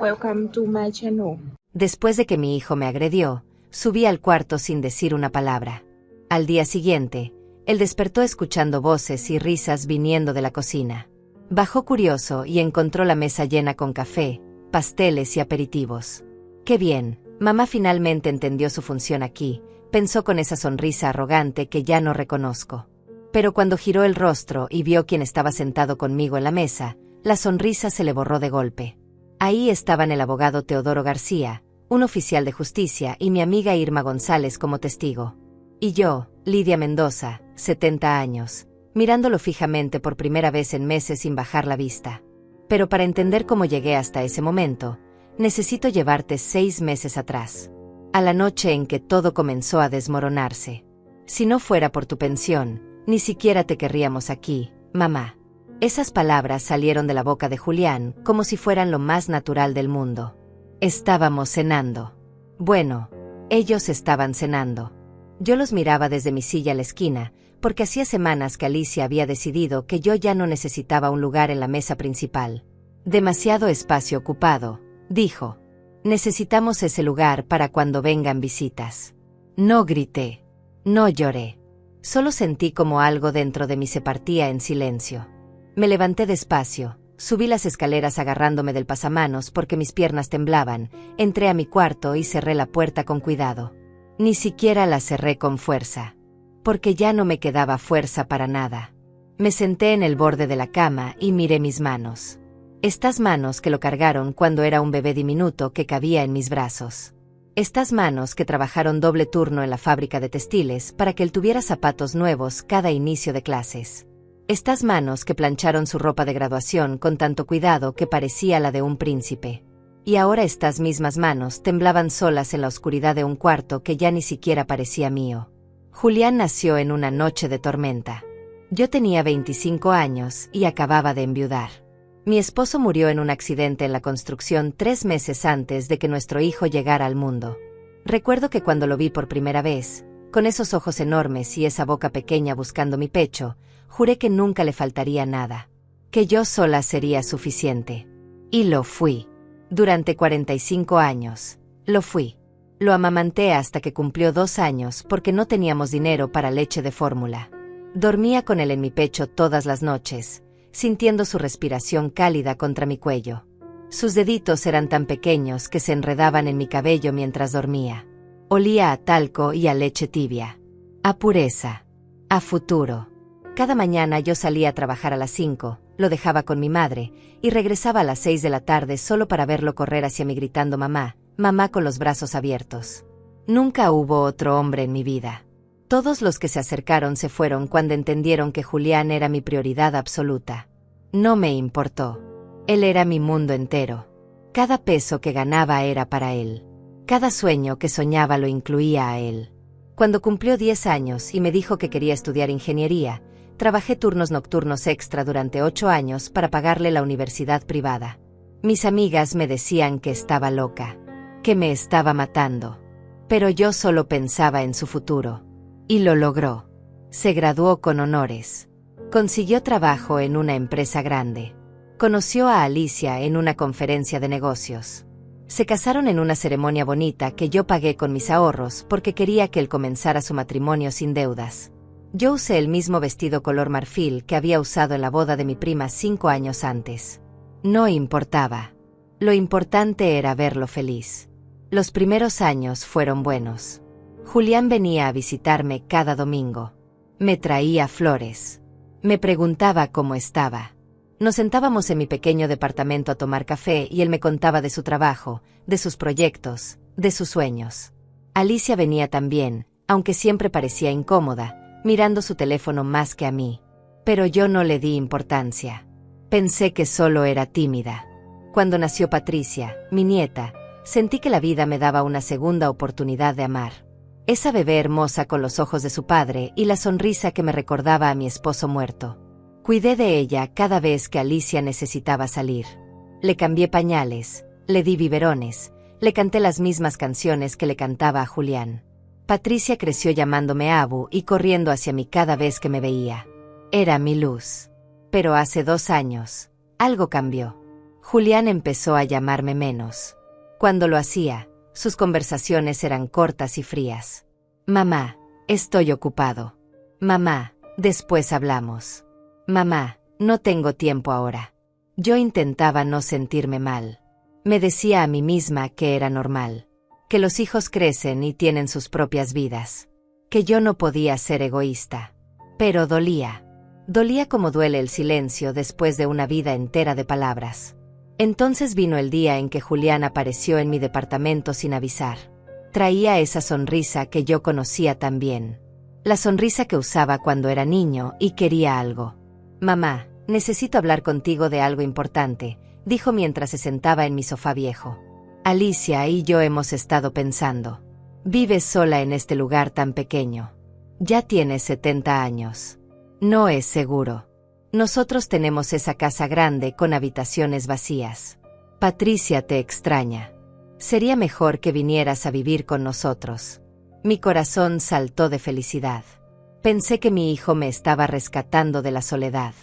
Welcome to my channel. Después de que mi hijo me agredió, subí al cuarto sin decir una palabra. Al día siguiente, él despertó escuchando voces y risas viniendo de la cocina. Bajó curioso y encontró la mesa llena con café, pasteles y aperitivos. ¡Qué bien! Mamá finalmente entendió su función aquí, pensó con esa sonrisa arrogante que ya no reconozco. Pero cuando giró el rostro y vio quién estaba sentado conmigo en la mesa, la sonrisa se le borró de golpe. Ahí estaban el abogado Teodoro García, un oficial de justicia y mi amiga Irma González como testigo. Y yo, Lidia Mendoza, 70 años, mirándolo fijamente por primera vez en meses sin bajar la vista. Pero para entender cómo llegué hasta ese momento, necesito llevarte 6 meses atrás. A la noche en que todo comenzó a desmoronarse. Si no fuera por tu pensión, ni siquiera te querríamos aquí, mamá. Esas palabras salieron de la boca de Julián como si fueran lo más natural del mundo. Estábamos cenando. Bueno, ellos estaban cenando. Yo los miraba desde mi silla a la esquina, porque hacía semanas que Alicia había decidido que yo ya no necesitaba un lugar en la mesa principal. Demasiado espacio ocupado, dijo. Necesitamos ese lugar para cuando vengan visitas. No grité. No lloré. Solo sentí como algo dentro de mí se partía en silencio. Me levanté despacio, subí las escaleras agarrándome del pasamanos porque mis piernas temblaban, entré a mi cuarto y cerré la puerta con cuidado. Ni siquiera la cerré con fuerza, porque ya no me quedaba fuerza para nada. Me senté en el borde de la cama y miré mis manos. Estas manos que lo cargaron cuando era un bebé diminuto que cabía en mis brazos. Estas manos que trabajaron doble turno en la fábrica de textiles para que él tuviera zapatos nuevos cada inicio de clases. Estas manos que plancharon su ropa de graduación con tanto cuidado que parecía la de un príncipe. Y ahora estas mismas manos temblaban solas en la oscuridad de un cuarto que ya ni siquiera parecía mío. Julián nació en una noche de tormenta. Yo tenía 25 años y acababa de enviudar. Mi esposo murió en un accidente en la construcción 3 meses antes de que nuestro hijo llegara al mundo. Recuerdo que cuando lo vi por primera vez, con esos ojos enormes y esa boca pequeña buscando mi pecho, juré que nunca le faltaría nada. Que yo sola sería suficiente. Y lo fui. Durante 45 años, lo fui. Lo amamanté hasta que cumplió 2 años porque no teníamos dinero para leche de fórmula. Dormía con él en mi pecho todas las noches, sintiendo su respiración cálida contra mi cuello. Sus deditos eran tan pequeños que se enredaban en mi cabello mientras dormía. Olía a talco y a leche tibia. A pureza. A futuro. Cada mañana yo salía a trabajar a las 5, lo dejaba con mi madre, y regresaba a las 6 de la tarde solo para verlo correr hacia mí gritando mamá, mamá con los brazos abiertos. Nunca hubo otro hombre en mi vida. Todos los que se acercaron se fueron cuando entendieron que Julián era mi prioridad absoluta. No me importó. Él era mi mundo entero. Cada peso que ganaba era para él. Cada sueño que soñaba lo incluía a él. Cuando cumplió 10 años y me dijo que quería estudiar ingeniería, trabajé turnos nocturnos extra durante 8 años para pagarle la universidad privada. Mis amigas me decían que estaba loca, que me estaba matando. Pero yo solo pensaba en su futuro. Y lo logró. Se graduó con honores. Consiguió trabajo en una empresa grande. Conoció a Alicia en una conferencia de negocios. Se casaron en una ceremonia bonita que yo pagué con mis ahorros porque quería que él comenzara su matrimonio sin deudas. Yo usé el mismo vestido color marfil que había usado en la boda de mi prima 5 años antes. No importaba. Lo importante era verlo feliz. Los primeros años fueron buenos. Julián venía a visitarme cada domingo. Me traía flores. Me preguntaba cómo estaba. Nos sentábamos en mi pequeño departamento a tomar café y él me contaba de su trabajo, de sus proyectos, de sus sueños. Alicia venía también, aunque siempre parecía incómoda, mirando su teléfono más que a mí. Pero yo no le di importancia. Pensé que solo era tímida. Cuando nació Patricia, mi nieta, sentí que la vida me daba una segunda oportunidad de amar. Esa bebé hermosa con los ojos de su padre y la sonrisa que me recordaba a mi esposo muerto. Cuidé de ella cada vez que Alicia necesitaba salir. Le cambié pañales, le di biberones, le canté las mismas canciones que le cantaba a Julián. Patricia creció llamándome Abu y corriendo hacia mí cada vez que me veía. Era mi luz. Pero hace 2 años, algo cambió. Julián empezó a llamarme menos. Cuando lo hacía, sus conversaciones eran cortas y frías. Mamá, estoy ocupado. Mamá, después hablamos. Mamá, no tengo tiempo ahora. Yo intentaba no sentirme mal. Me decía a mí misma que era normal, que los hijos crecen y tienen sus propias vidas, que yo no podía ser egoísta. Pero dolía. Dolía como duele el silencio después de una vida entera de palabras. Entonces vino el día en que Julián apareció en mi departamento sin avisar. Traía esa sonrisa que yo conocía tan bien. La sonrisa que usaba cuando era niño y quería algo. Mamá, necesito hablar contigo de algo importante, dijo mientras se sentaba en mi sofá viejo. Alicia y yo hemos estado pensando. Vives sola en este lugar tan pequeño. Ya tienes 70 años. No es seguro. Nosotros tenemos esa casa grande con habitaciones vacías. Patricia te extraña. Sería mejor que vinieras a vivir con nosotros. Mi corazón saltó de felicidad. Pensé que mi hijo me estaba rescatando de la soledad,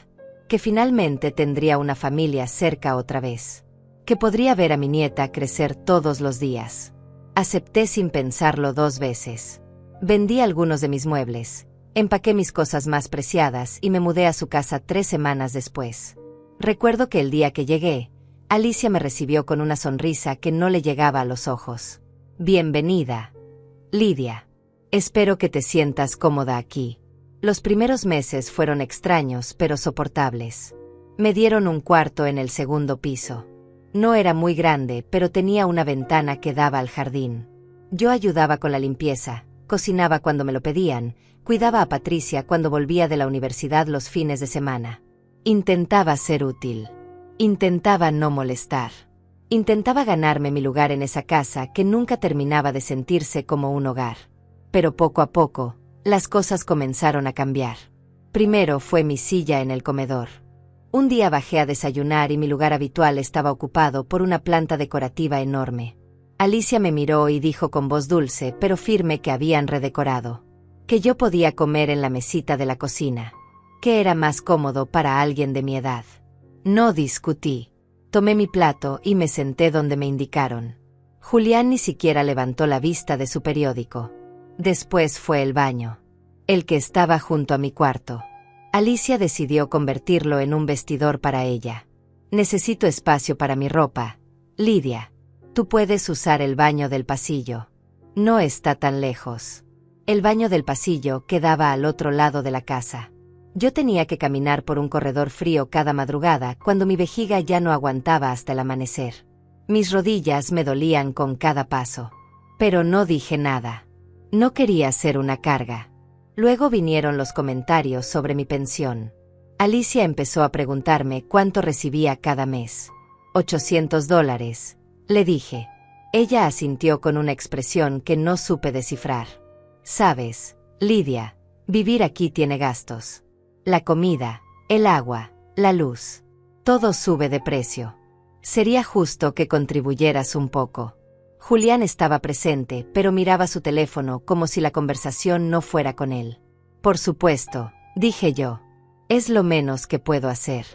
que finalmente tendría una familia cerca otra vez, que podría ver a mi nieta crecer todos los días. Acepté sin pensarlo 2 veces. Vendí algunos de mis muebles, empaqué mis cosas más preciadas y me mudé a su casa 3 semanas después. Recuerdo que el día que llegué, Alicia me recibió con una sonrisa que no le llegaba a los ojos. Bienvenida, Lidia. Espero que te sientas cómoda aquí. Los primeros meses fueron extraños pero soportables. Me dieron un cuarto en el 2º piso. No era muy grande, pero tenía una ventana que daba al jardín. Yo ayudaba con la limpieza, cocinaba cuando me lo pedían, cuidaba a Patricia cuando volvía de la universidad los fines de semana. Intentaba ser útil. Intentaba no molestar. Intentaba ganarme mi lugar en esa casa que nunca terminaba de sentirse como un hogar. Pero poco a poco, las cosas comenzaron a cambiar. Primero fue mi silla en el comedor. Un día bajé a desayunar y mi lugar habitual estaba ocupado por una planta decorativa enorme. Alicia me miró y dijo con voz dulce pero firme que habían redecorado, que yo podía comer en la mesita de la cocina, que era más cómodo para alguien de mi edad. No discutí. Tomé mi plato y me senté donde me indicaron. Julián ni siquiera levantó la vista de su periódico. Después fue el baño, el que estaba junto a mi cuarto. Alicia decidió convertirlo en un vestidor para ella. Necesito espacio para mi ropa. Lidia, tú puedes usar el baño del pasillo. No está tan lejos. El baño del pasillo quedaba al otro lado de la casa. Yo tenía que caminar por un corredor frío cada madrugada cuando mi vejiga ya no aguantaba hasta el amanecer. Mis rodillas me dolían con cada paso. Pero no dije nada. No quería ser una carga. Luego vinieron los comentarios sobre mi pensión. Alicia empezó a preguntarme cuánto recibía cada mes. $800, le dije. Ella asintió con una expresión que no supe descifrar. Sabes, Lidia, vivir aquí tiene gastos. La comida, el agua, la luz. Todo sube de precio. Sería justo que contribuyeras un poco. Julián estaba presente, pero miraba su teléfono como si la conversación no fuera con él. Por supuesto, dije yo. Es lo menos que puedo hacer.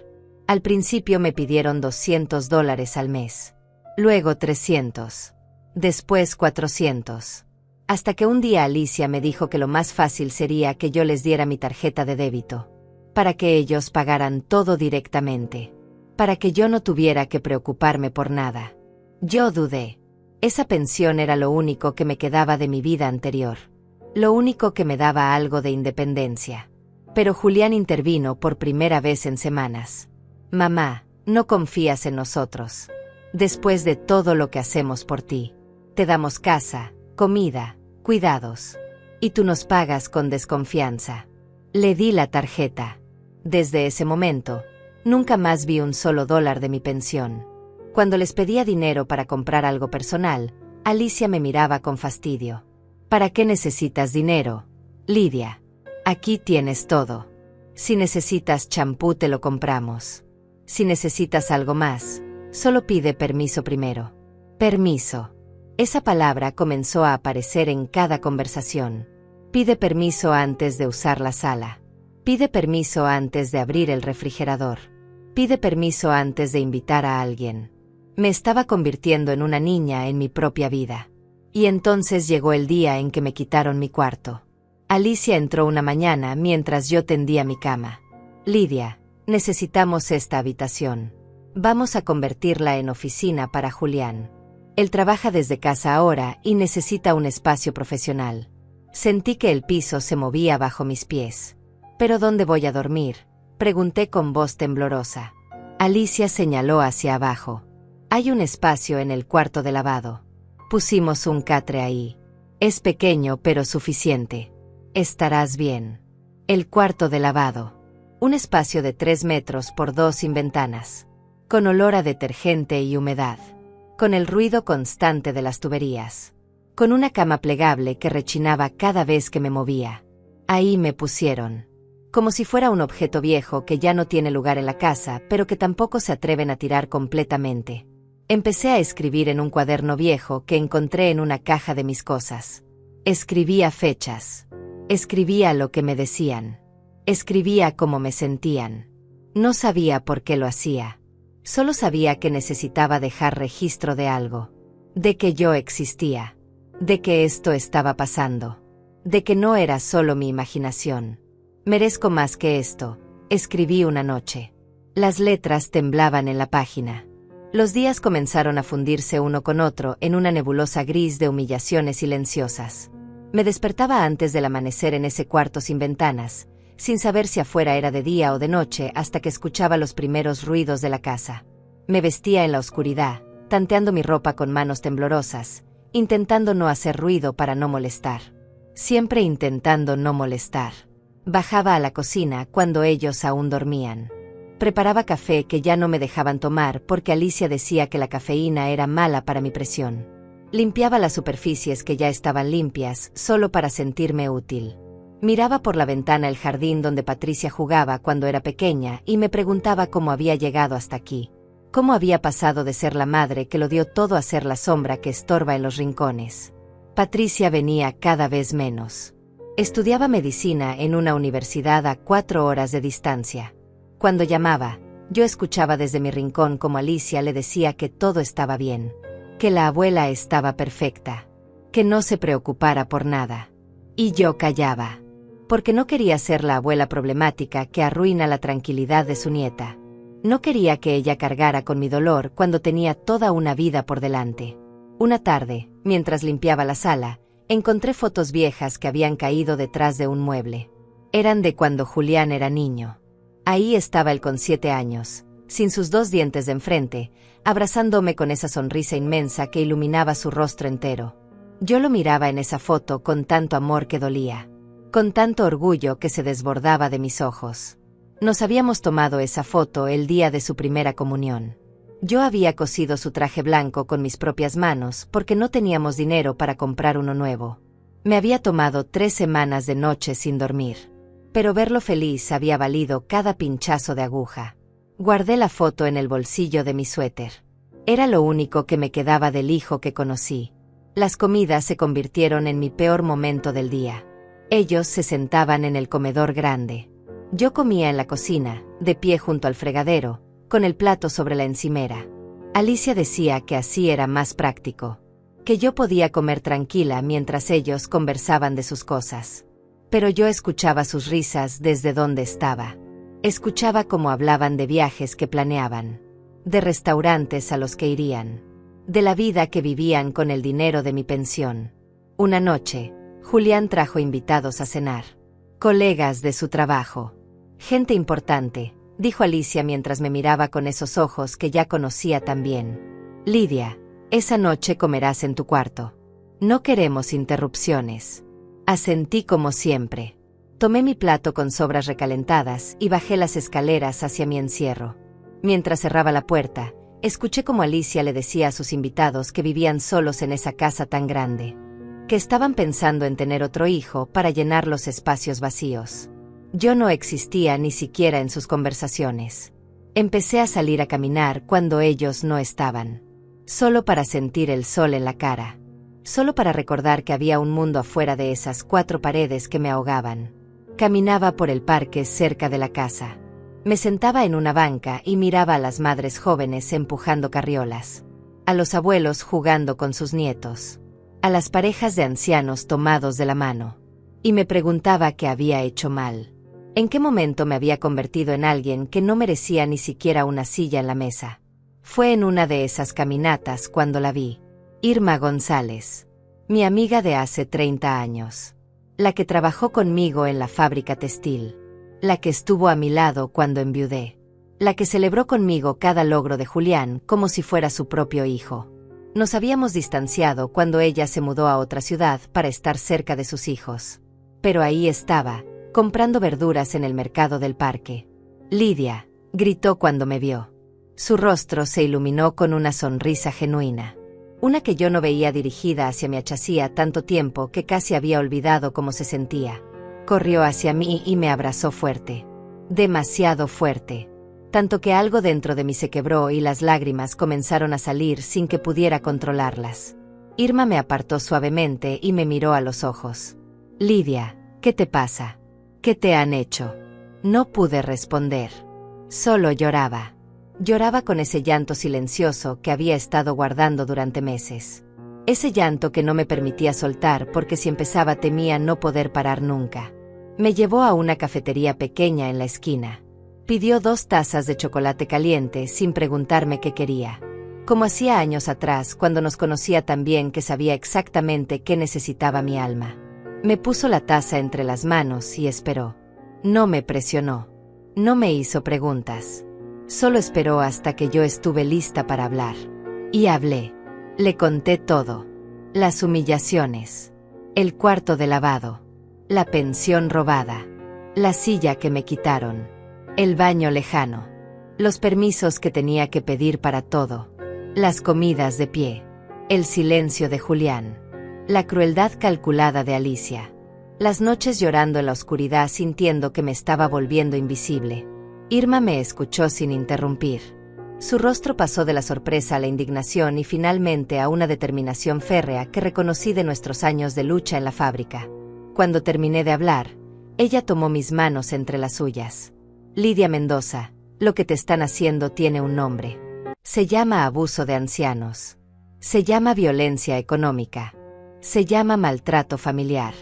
Al principio me pidieron $200 al mes. Luego 300. Después 400. Hasta que un día Alicia me dijo que lo más fácil sería que yo les diera mi tarjeta de débito, para que ellos pagaran todo directamente, para que yo no tuviera que preocuparme por nada. Yo dudé. Esa pensión era lo único que me quedaba de mi vida anterior, lo único que me daba algo de independencia. Pero Julián intervino por primera vez en semanas. Mamá, no confías en nosotros. Después de todo lo que hacemos por ti, te damos casa, comida, cuidados. Y tú nos pagas con desconfianza. Le di la tarjeta. Desde ese momento, nunca más vi un solo dólar de mi pensión. Cuando les pedía dinero para comprar algo personal, Alicia me miraba con fastidio. ¿Para qué necesitas dinero, Lidia? Aquí tienes todo. Si necesitas champú te lo compramos. Si necesitas algo más, solo pide permiso primero. Permiso. Esa palabra comenzó a aparecer en cada conversación. Pide permiso antes de usar la sala. Pide permiso antes de abrir el refrigerador. Pide permiso antes de invitar a alguien. Me estaba convirtiendo en una niña en mi propia vida. Y entonces llegó el día en que me quitaron mi cuarto. Alicia entró una mañana mientras yo tendía mi cama. Lidia, necesitamos esta habitación. Vamos a convertirla en oficina para Julián. Él trabaja desde casa ahora y necesita un espacio profesional. Sentí que el piso se movía bajo mis pies. ¿Pero dónde voy a dormir?, pregunté con voz temblorosa. Alicia señaló hacia abajo. Hay un espacio en el cuarto de lavado. Pusimos un catre ahí. Es pequeño pero suficiente. Estarás bien. El cuarto de lavado. Un espacio de 3 metros por 2 sin ventanas. Con olor a detergente y humedad. Con el ruido constante de las tuberías. Con una cama plegable que rechinaba cada vez que me movía. Ahí me pusieron. Como si fuera un objeto viejo que ya no tiene lugar en la casa, pero que tampoco se atreven a tirar completamente. Empecé a escribir en un cuaderno viejo que encontré en una caja de mis cosas. Escribía fechas. Escribía lo que me decían. Escribía cómo me sentían. No sabía por qué lo hacía. Solo sabía que necesitaba dejar registro de algo. De que yo existía. De que esto estaba pasando. De que no era solo mi imaginación. Merezco más que esto, escribí una noche. Las letras temblaban en la página. Los días comenzaron a fundirse uno con otro en una nebulosa gris de humillaciones silenciosas. Me despertaba antes del amanecer en ese cuarto sin ventanas, sin saber si afuera era de día o de noche hasta que escuchaba los primeros ruidos de la casa. Me vestía en la oscuridad, tanteando mi ropa con manos temblorosas, intentando no hacer ruido para no molestar. Siempre intentando no molestar. Bajaba a la cocina cuando ellos aún dormían. Preparaba café que ya no me dejaban tomar porque Alicia decía que la cafeína era mala para mi presión. Limpiaba las superficies que ya estaban limpias, solo para sentirme útil. Miraba por la ventana el jardín donde Patricia jugaba cuando era pequeña y me preguntaba cómo había llegado hasta aquí. Cómo había pasado de ser la madre que lo dio todo a ser la sombra que estorba en los rincones. Patricia venía cada vez menos. Estudiaba medicina en una universidad a 4 horas de distancia. Cuando llamaba, yo escuchaba desde mi rincón como Alicia le decía que todo estaba bien, que la abuela estaba perfecta, que no se preocupara por nada. Y yo callaba, porque no quería ser la abuela problemática que arruina la tranquilidad de su nieta. No quería que ella cargara con mi dolor cuando tenía toda una vida por delante. Una tarde, mientras limpiaba la sala, encontré fotos viejas que habían caído detrás de un mueble. Eran de cuando Julián era niño. Ahí estaba él con 7 años, sin sus 2 dientes de enfrente, abrazándome con esa sonrisa inmensa que iluminaba su rostro entero. Yo lo miraba en esa foto con tanto amor que dolía, con tanto orgullo que se desbordaba de mis ojos. Nos habíamos tomado esa foto el día de su primera comunión. Yo había cosido su traje blanco con mis propias manos porque no teníamos dinero para comprar uno nuevo. Me había tomado 3 semanas de noches sin dormir. Pero verlo feliz había valido cada pinchazo de aguja. Guardé la foto en el bolsillo de mi suéter. Era lo único que me quedaba del hijo que conocí. Las comidas se convirtieron en mi peor momento del día. Ellos se sentaban en el comedor grande. Yo comía en la cocina, de pie junto al fregadero, con el plato sobre la encimera. Alicia decía que así era más práctico, que yo podía comer tranquila mientras ellos conversaban de sus cosas. Pero yo escuchaba sus risas desde donde estaba. Escuchaba cómo hablaban de viajes que planeaban, de restaurantes a los que irían, de la vida que vivían con el dinero de mi pensión. Una noche, Julián trajo invitados a cenar. Colegas de su trabajo. Gente importante, dijo Alicia mientras me miraba con esos ojos que ya conocía tan bien. Lidia, esa noche comerás en tu cuarto. No queremos interrupciones. Asentí como siempre. Tomé mi plato con sobras recalentadas y bajé las escaleras hacia mi encierro. Mientras cerraba la puerta, escuché cómo Alicia le decía a sus invitados que vivían solos en esa casa tan grande, que estaban pensando en tener otro hijo para llenar los espacios vacíos. Yo no existía ni siquiera en sus conversaciones. Empecé a salir a caminar cuando ellos no estaban. Solo para sentir el sol en la cara. Solo para recordar que había un mundo afuera de esas 4 paredes que me ahogaban. Caminaba por el parque cerca de la casa. Me sentaba en una banca y miraba a las madres jóvenes empujando carriolas, a los abuelos jugando con sus nietos, a las parejas de ancianos tomados de la mano. Y me preguntaba qué había hecho mal. ¿En qué momento me había convertido en alguien que no merecía ni siquiera una silla en la mesa? Fue en una de esas caminatas cuando la vi. Irma González, mi amiga de hace 30 años. La que trabajó conmigo en la fábrica textil. La que estuvo a mi lado cuando enviudé. La que celebró conmigo cada logro de Julián como si fuera su propio hijo. Nos habíamos distanciado cuando ella se mudó a otra ciudad para estar cerca de sus hijos. Pero ahí estaba, comprando verduras en el mercado del parque. Lidia, gritó cuando me vio. Su rostro se iluminó con una sonrisa genuina. Una que yo no veía dirigida hacia mí hacía tanto tiempo que casi había olvidado cómo se sentía. Corrió hacia mí y me abrazó fuerte. Demasiado fuerte. Tanto que algo dentro de mí se quebró y las lágrimas comenzaron a salir sin que pudiera controlarlas. Irma me apartó suavemente y me miró a los ojos. Lidia, ¿qué te pasa? ¿Qué te han hecho? No pude responder. Solo lloraba. Lloraba con ese llanto silencioso que había estado guardando durante meses. Ese llanto que no me permitía soltar porque si empezaba temía no poder parar nunca. Me llevó a una cafetería pequeña en la esquina. Pidió 2 tazas de chocolate caliente sin preguntarme qué quería. Como hacía años atrás cuando nos conocía tan bien que sabía exactamente qué necesitaba mi alma. Me puso la taza entre las manos y esperó. No me presionó. No me hizo preguntas. Solo esperó hasta que yo estuve lista para hablar. Y hablé. Le conté todo. Las humillaciones. El cuarto de lavado. La pensión robada. La silla que me quitaron. El baño lejano. Los permisos que tenía que pedir para todo. Las comidas de pie. El silencio de Julián. La crueldad calculada de Alicia. Las noches llorando en la oscuridad sintiendo que me estaba volviendo invisible. Irma me escuchó sin interrumpir. Su rostro pasó de la sorpresa a la indignación y finalmente a una determinación férrea que reconocí de nuestros años de lucha en la fábrica. Cuando terminé de hablar, ella tomó mis manos entre las suyas. Lidia Mendoza, lo que te están haciendo tiene un nombre. Se llama abuso de ancianos. Se llama violencia económica. Se llama maltrato familiar.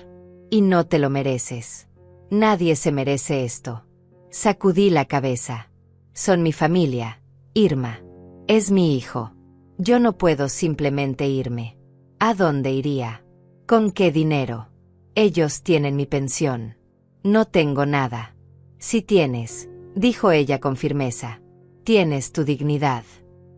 Y no te lo mereces. Nadie se merece esto. Sacudí la cabeza. Son mi familia, Irma. Es mi hijo. Yo no puedo simplemente irme. ¿A dónde iría? ¿Con qué dinero? Ellos tienen mi pensión. No tengo nada. Sí tienes, dijo ella con firmeza. Tienes tu dignidad.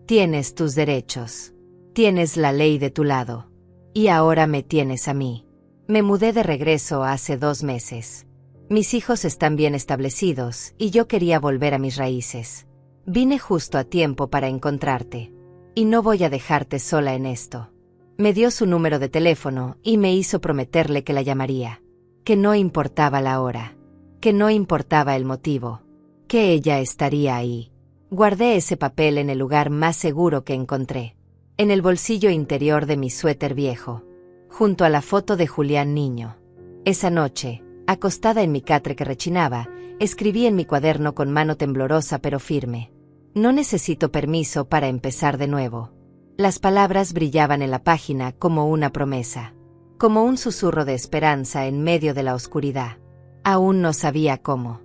Tienes tus derechos. Tienes la ley de tu lado. Y ahora me tienes a mí. Me mudé de regreso hace 2 meses. Mis hijos están bien establecidos y yo quería volver a mis raíces. Vine justo a tiempo para encontrarte. Y no voy a dejarte sola en esto. Me dio su número de teléfono y me hizo prometerle que la llamaría. Que no importaba la hora. Que no importaba el motivo. Que ella estaría ahí. Guardé ese papel en el lugar más seguro que encontré. En el bolsillo interior de mi suéter viejo. Junto a la foto de Julián niño. Esa noche, acostada en mi catre que rechinaba, escribí en mi cuaderno con mano temblorosa pero firme. No necesito permiso para empezar de nuevo. Las palabras brillaban en la página como una promesa. Como un susurro de esperanza en medio de la oscuridad. Aún no sabía cómo.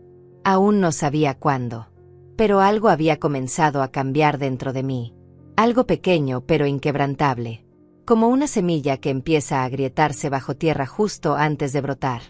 Aún no sabía cuándo. Pero algo había comenzado a cambiar dentro de mí. Algo pequeño pero inquebrantable. Como una semilla que empieza a agrietarse bajo tierra justo antes de brotar.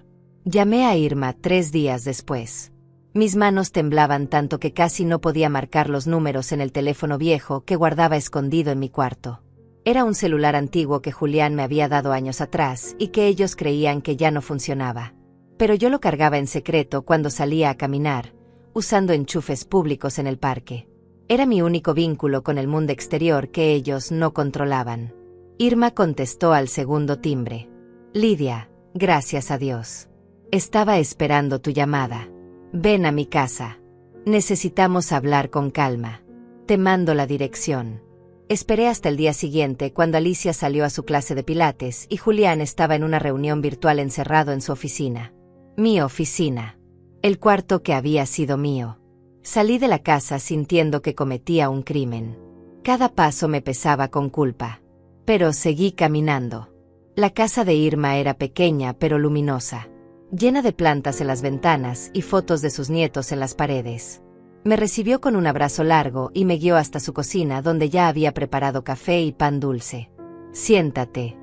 Llamé a Irma 3 días después. Mis manos temblaban tanto que casi no podía marcar los números en el teléfono viejo que guardaba escondido en mi cuarto. Era un celular antiguo que Julián me había dado años atrás y que ellos creían que ya no funcionaba. Pero yo lo cargaba en secreto cuando salía a caminar, usando enchufes públicos en el parque. Era mi único vínculo con el mundo exterior que ellos no controlaban. Irma contestó al segundo timbre. Lidia, gracias a Dios. Estaba esperando tu llamada. Ven a mi casa. Necesitamos hablar con calma. Te mando la dirección. Esperé hasta el día siguiente cuando Alicia salió a su clase de pilates y Julián estaba en una reunión virtual encerrado en su oficina. Mi oficina. El cuarto que había sido mío. Salí de la casa sintiendo que cometía un crimen. Cada paso me pesaba con culpa. Pero seguí caminando. La casa de Irma era pequeña pero luminosa, llena de plantas en las ventanas y fotos de sus nietos en las paredes. Me recibió con un abrazo largo y me guió hasta su cocina donde ya había preparado café y pan dulce. Siéntate,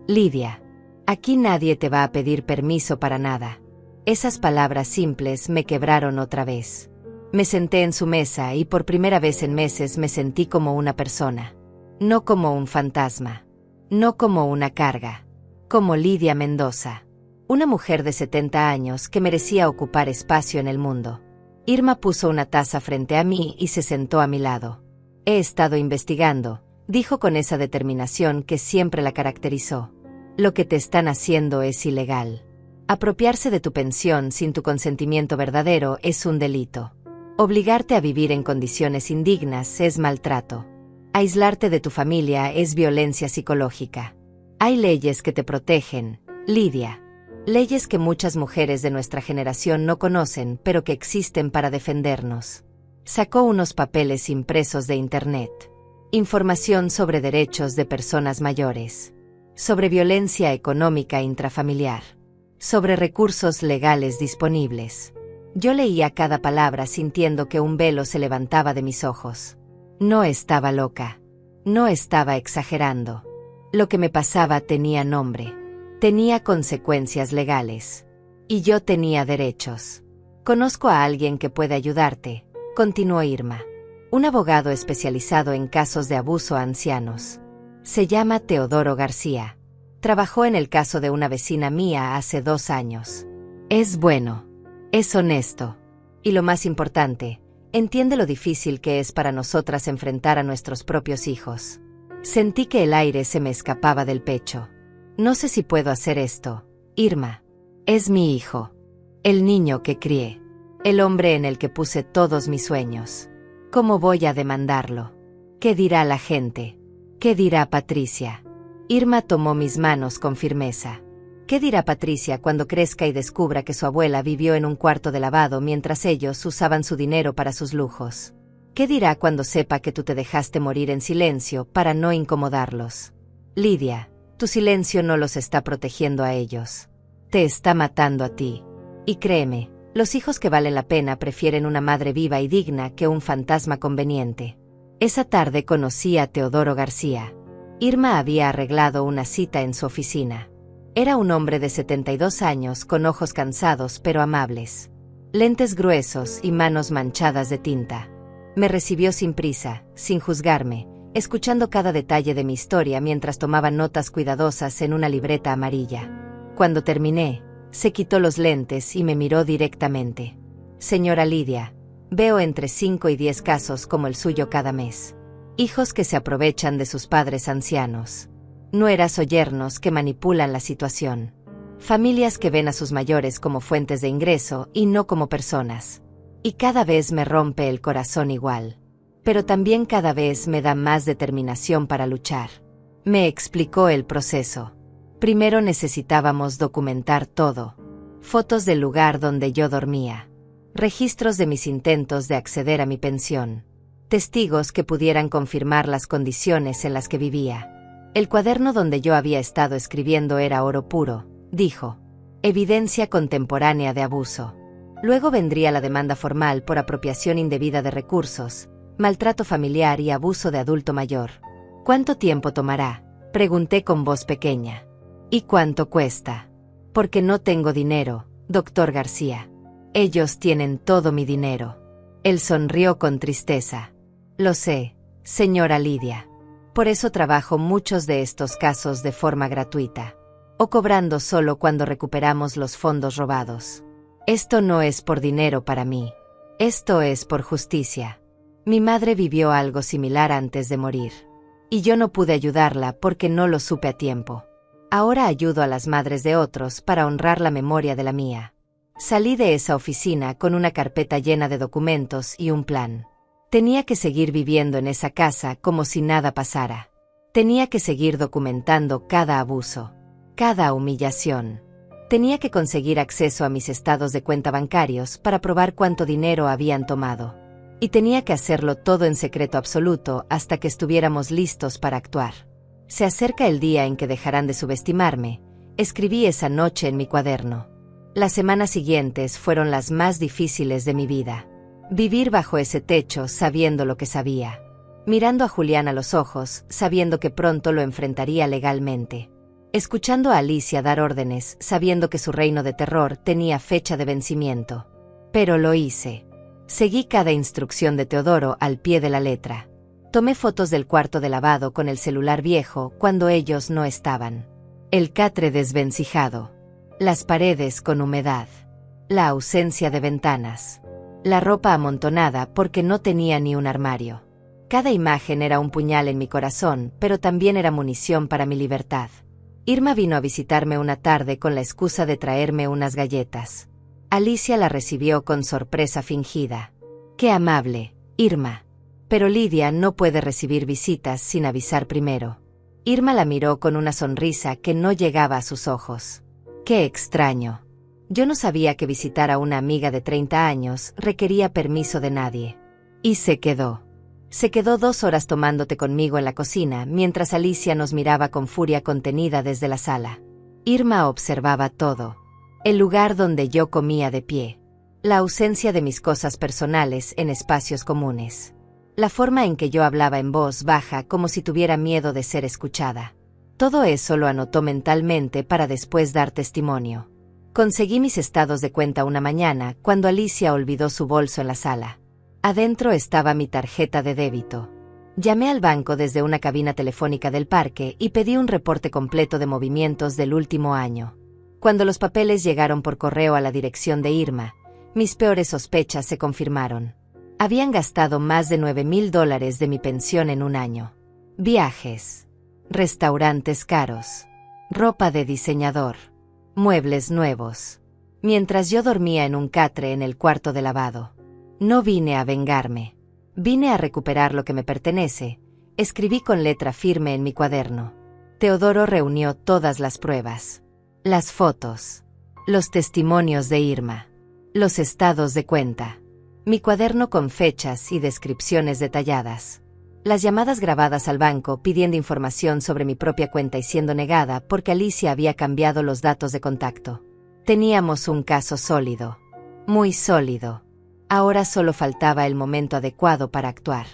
Lidia. Aquí nadie te va a pedir permiso para nada. Esas palabras simples me quebraron otra vez. Me senté en su mesa y por primera vez en meses me sentí como una persona. No como un fantasma. No como una carga. Como Lidia Mendoza. Una mujer de 70 años que merecía ocupar espacio en el mundo. Irma puso una taza frente a mí y se sentó a mi lado. He estado investigando, dijo con esa determinación que siempre la caracterizó. Lo que te están haciendo es ilegal. Apropiarse de tu pensión sin tu consentimiento verdadero es un delito. Obligarte a vivir en condiciones indignas es maltrato. Aislarte de tu familia es violencia psicológica. Hay leyes que te protegen, Lidia. Leyes que muchas mujeres de nuestra generación no conocen, pero que existen para defendernos. Sacó unos papeles impresos de Internet. Información sobre derechos de personas mayores. Sobre violencia económica intrafamiliar. Sobre recursos legales disponibles. Yo leía cada palabra sintiendo que un velo se levantaba de mis ojos. No estaba loca. No estaba exagerando. Lo que me pasaba tenía nombre. Tenía consecuencias legales. Y yo tenía derechos. Conozco a alguien que puede ayudarte, continuó Irma. Un abogado especializado en casos de abuso a ancianos. Se llama Teodoro García. Trabajó en el caso de una vecina mía hace 2 años. Es bueno. Es honesto. Y lo más importante, entiende lo difícil que es para nosotras enfrentar a nuestros propios hijos. Sentí que el aire se me escapaba del pecho. No sé si puedo hacer esto, Irma. Es mi hijo. El niño que crié. El hombre en el que puse todos mis sueños. ¿Cómo voy a demandarlo? ¿Qué dirá la gente? ¿Qué dirá Patricia? Irma tomó mis manos con firmeza. ¿Qué dirá Patricia cuando crezca y descubra que su abuela vivió en un cuarto de lavado mientras ellos usaban su dinero para sus lujos? ¿Qué dirá cuando sepa que tú te dejaste morir en silencio para no incomodarlos? Lidia, tu silencio no los está protegiendo a ellos. Te está matando a ti. Y créeme, los hijos que valen la pena prefieren una madre viva y digna que un fantasma conveniente. Esa tarde conocí a Teodoro García. Irma había arreglado una cita en su oficina. Era un hombre de 72 años con ojos cansados pero amables. Lentes gruesos y manos manchadas de tinta. Me recibió sin prisa, sin juzgarme, escuchando cada detalle de mi historia mientras tomaba notas cuidadosas en una libreta amarilla. Cuando terminé, se quitó los lentes y me miró directamente. Señora Lidia, veo entre 5 y 10 casos como el suyo cada mes. Hijos que se aprovechan de sus padres ancianos. Nueras o yernos que manipulan la situación. Familias que ven a sus mayores como fuentes de ingreso y no como personas. Y cada vez me rompe el corazón igual. Pero también cada vez me da más determinación para luchar. Me explicó el proceso. Primero necesitábamos documentar todo. Fotos del lugar donde yo dormía. Registros de mis intentos de acceder a mi pensión. Testigos que pudieran confirmar las condiciones en las que vivía. El cuaderno donde yo había estado escribiendo era oro puro, dijo. Evidencia contemporánea de abuso. Luego vendría la demanda formal por apropiación indebida de recursos, maltrato familiar y abuso de adulto mayor. ¿Cuánto tiempo tomará? Pregunté con voz pequeña. ¿Y cuánto cuesta? Porque no tengo dinero, doctor García. Ellos tienen todo mi dinero. Él sonrió con tristeza. Lo sé, señora Lidia. Por eso trabajo muchos de estos casos de forma gratuita. O cobrando solo cuando recuperamos los fondos robados. Esto no es por dinero para mí. Esto es por justicia. Mi madre vivió algo similar antes de morir. Y yo no pude ayudarla porque no lo supe a tiempo. Ahora ayudo a las madres de otros para honrar la memoria de la mía. Salí de esa oficina con una carpeta llena de documentos y un plan. Tenía que seguir viviendo en esa casa como si nada pasara. Tenía que seguir documentando cada abuso, cada humillación. Tenía que conseguir acceso a mis estados de cuenta bancarios para probar cuánto dinero habían tomado. Y tenía que hacerlo todo en secreto absoluto hasta que estuviéramos listos para actuar. Se acerca el día en que dejarán de subestimarme, escribí esa noche en mi cuaderno. Las semanas siguientes fueron las más difíciles de mi vida. Vivir bajo ese techo sabiendo lo que sabía. Mirando a Julián a los ojos, sabiendo que pronto lo enfrentaría legalmente. Escuchando a Alicia dar órdenes, sabiendo que su reino de terror tenía fecha de vencimiento. Pero lo hice. Seguí cada instrucción de Teodoro al pie de la letra. Tomé fotos del cuarto de lavado con el celular viejo cuando ellos no estaban. El catre desvencijado. Las paredes con humedad. La ausencia de ventanas. La ropa amontonada porque no tenía ni un armario. Cada imagen era un puñal en mi corazón, pero también era munición para mi libertad. Irma vino a visitarme una tarde con la excusa de traerme unas galletas. Alicia la recibió con sorpresa fingida. ¡Qué amable, Irma! Pero Lidia no puede recibir visitas sin avisar primero. Irma la miró con una sonrisa que no llegaba a sus ojos. ¡Qué extraño! Yo no sabía que visitar a una amiga de 30 años requería permiso de nadie. Y se quedó. Se quedó 2 horas tomándote conmigo en la cocina mientras Alicia nos miraba con furia contenida desde la sala. Irma observaba todo. El lugar donde yo comía de pie. La ausencia de mis cosas personales en espacios comunes. La forma en que yo hablaba en voz baja como si tuviera miedo de ser escuchada. Todo eso lo anotó mentalmente para después dar testimonio. Conseguí mis estados de cuenta una mañana cuando Alicia olvidó su bolso en la sala. Adentro estaba mi tarjeta de débito. Llamé al banco desde una cabina telefónica del parque y pedí un reporte completo de movimientos del último año. Cuando los papeles llegaron por correo a la dirección de Irma, mis peores sospechas se confirmaron. Habían gastado más de $9,000 de mi pensión en un año. Viajes, restaurantes caros, ropa de diseñador, muebles nuevos. Mientras yo dormía en un catre en el cuarto de lavado. No vine a vengarme. Vine a recuperar lo que me pertenece, escribí con letra firme en mi cuaderno. Teodoro reunió todas las pruebas. Las fotos. Los testimonios de Irma. Los estados de cuenta. Mi cuaderno con fechas y descripciones detalladas. Las llamadas grabadas al banco pidiendo información sobre mi propia cuenta y siendo negada porque Alicia había cambiado los datos de contacto. Teníamos un caso sólido. Muy sólido. Ahora solo faltaba el momento adecuado para actuar.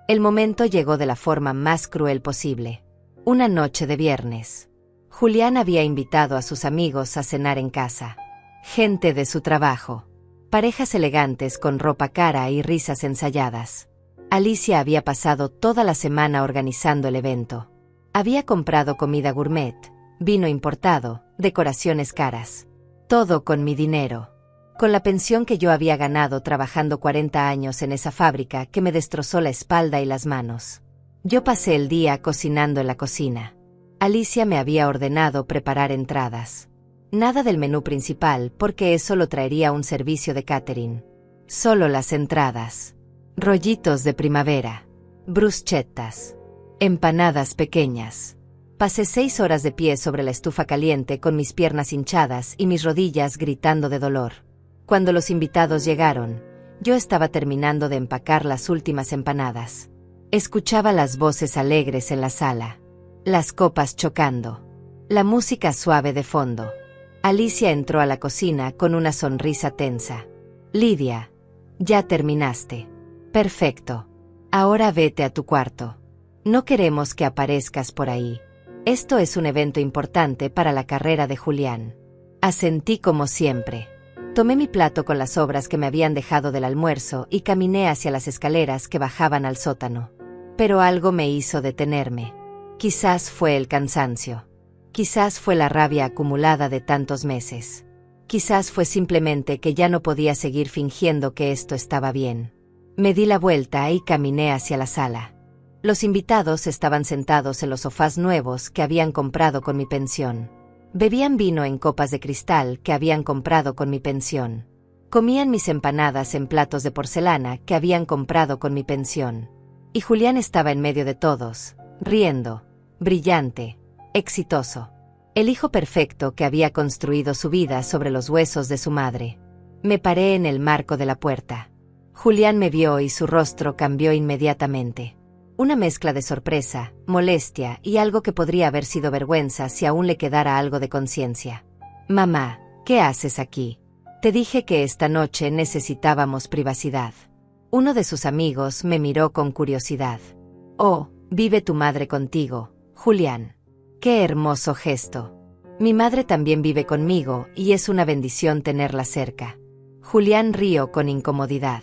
El momento llegó de la forma más cruel posible. Una noche de viernes. Julián había invitado a sus amigos a cenar en casa. Gente de su trabajo. Parejas elegantes con ropa cara y risas ensayadas. Alicia había pasado toda la semana organizando el evento. Había comprado comida gourmet, vino importado, decoraciones caras. Todo con mi dinero. Con la pensión que yo había ganado trabajando 40 años en esa fábrica que me destrozó la espalda y las manos. Yo pasé el día cocinando en la cocina. Alicia me había ordenado preparar entradas. Nada del menú principal porque eso lo traería un servicio de catering. Solo las entradas. Rollitos de primavera. Bruschettas. Empanadas pequeñas. Pasé 6 horas de pie sobre la estufa caliente con mis piernas hinchadas y mis rodillas gritando de dolor. Cuando los invitados llegaron, yo estaba terminando de empacar las últimas empanadas. Escuchaba las voces alegres en la sala. Las copas chocando. La música suave de fondo. Alicia entró a la cocina con una sonrisa tensa. Lidia, ya terminaste. Perfecto. Ahora vete a tu cuarto. No queremos que aparezcas por ahí. Esto es un evento importante para la carrera de Julián. Asentí como siempre. Tomé mi plato con las sobras que me habían dejado del almuerzo y caminé hacia las escaleras que bajaban al sótano. Pero algo me hizo detenerme. Quizás fue el cansancio. Quizás fue la rabia acumulada de tantos meses. Quizás fue simplemente que ya no podía seguir fingiendo que esto estaba bien. Me di la vuelta y caminé hacia la sala. Los invitados estaban sentados en los sofás nuevos que habían comprado con mi pensión. Bebían vino en copas de cristal que habían comprado con mi pensión. Comían mis empanadas en platos de porcelana que habían comprado con mi pensión. Y Julián estaba en medio de todos, riendo, brillante, exitoso. El hijo perfecto que había construido su vida sobre los huesos de su madre. Me paré en el marco de la puerta. Julián me vio y su rostro cambió inmediatamente. Una mezcla de sorpresa, molestia y algo que podría haber sido vergüenza si aún le quedara algo de conciencia. Mamá, ¿qué haces aquí? Te dije que esta noche necesitábamos privacidad. Uno de sus amigos me miró con curiosidad. Oh, ¿vive tu madre contigo, Julián? ¡Qué hermoso gesto! Mi madre también vive conmigo y es una bendición tenerla cerca. Julián rió con incomodidad.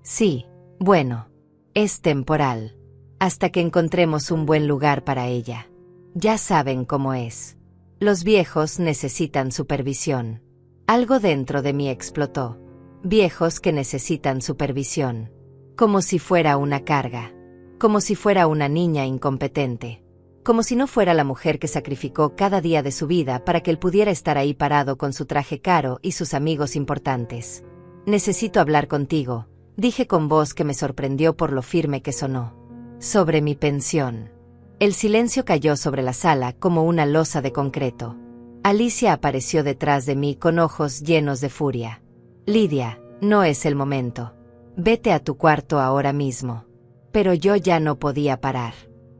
Sí, bueno, es temporal. Hasta que encontremos un buen lugar para ella. Ya saben cómo es. Los viejos necesitan supervisión. Algo dentro de mí explotó. Viejos que necesitan supervisión. Como si fuera una carga. Como si fuera una niña incompetente. Como si no fuera la mujer que sacrificó cada día de su vida para que él pudiera estar ahí parado con su traje caro y sus amigos importantes. Necesito hablar contigo, dije con voz que me sorprendió por lo firme que sonó. Sobre mi pensión. El silencio cayó sobre la sala como una losa de concreto. Alicia apareció detrás de mí con ojos llenos de furia. Lidia, no es el momento. Vete a tu cuarto ahora mismo. Pero yo ya no podía parar.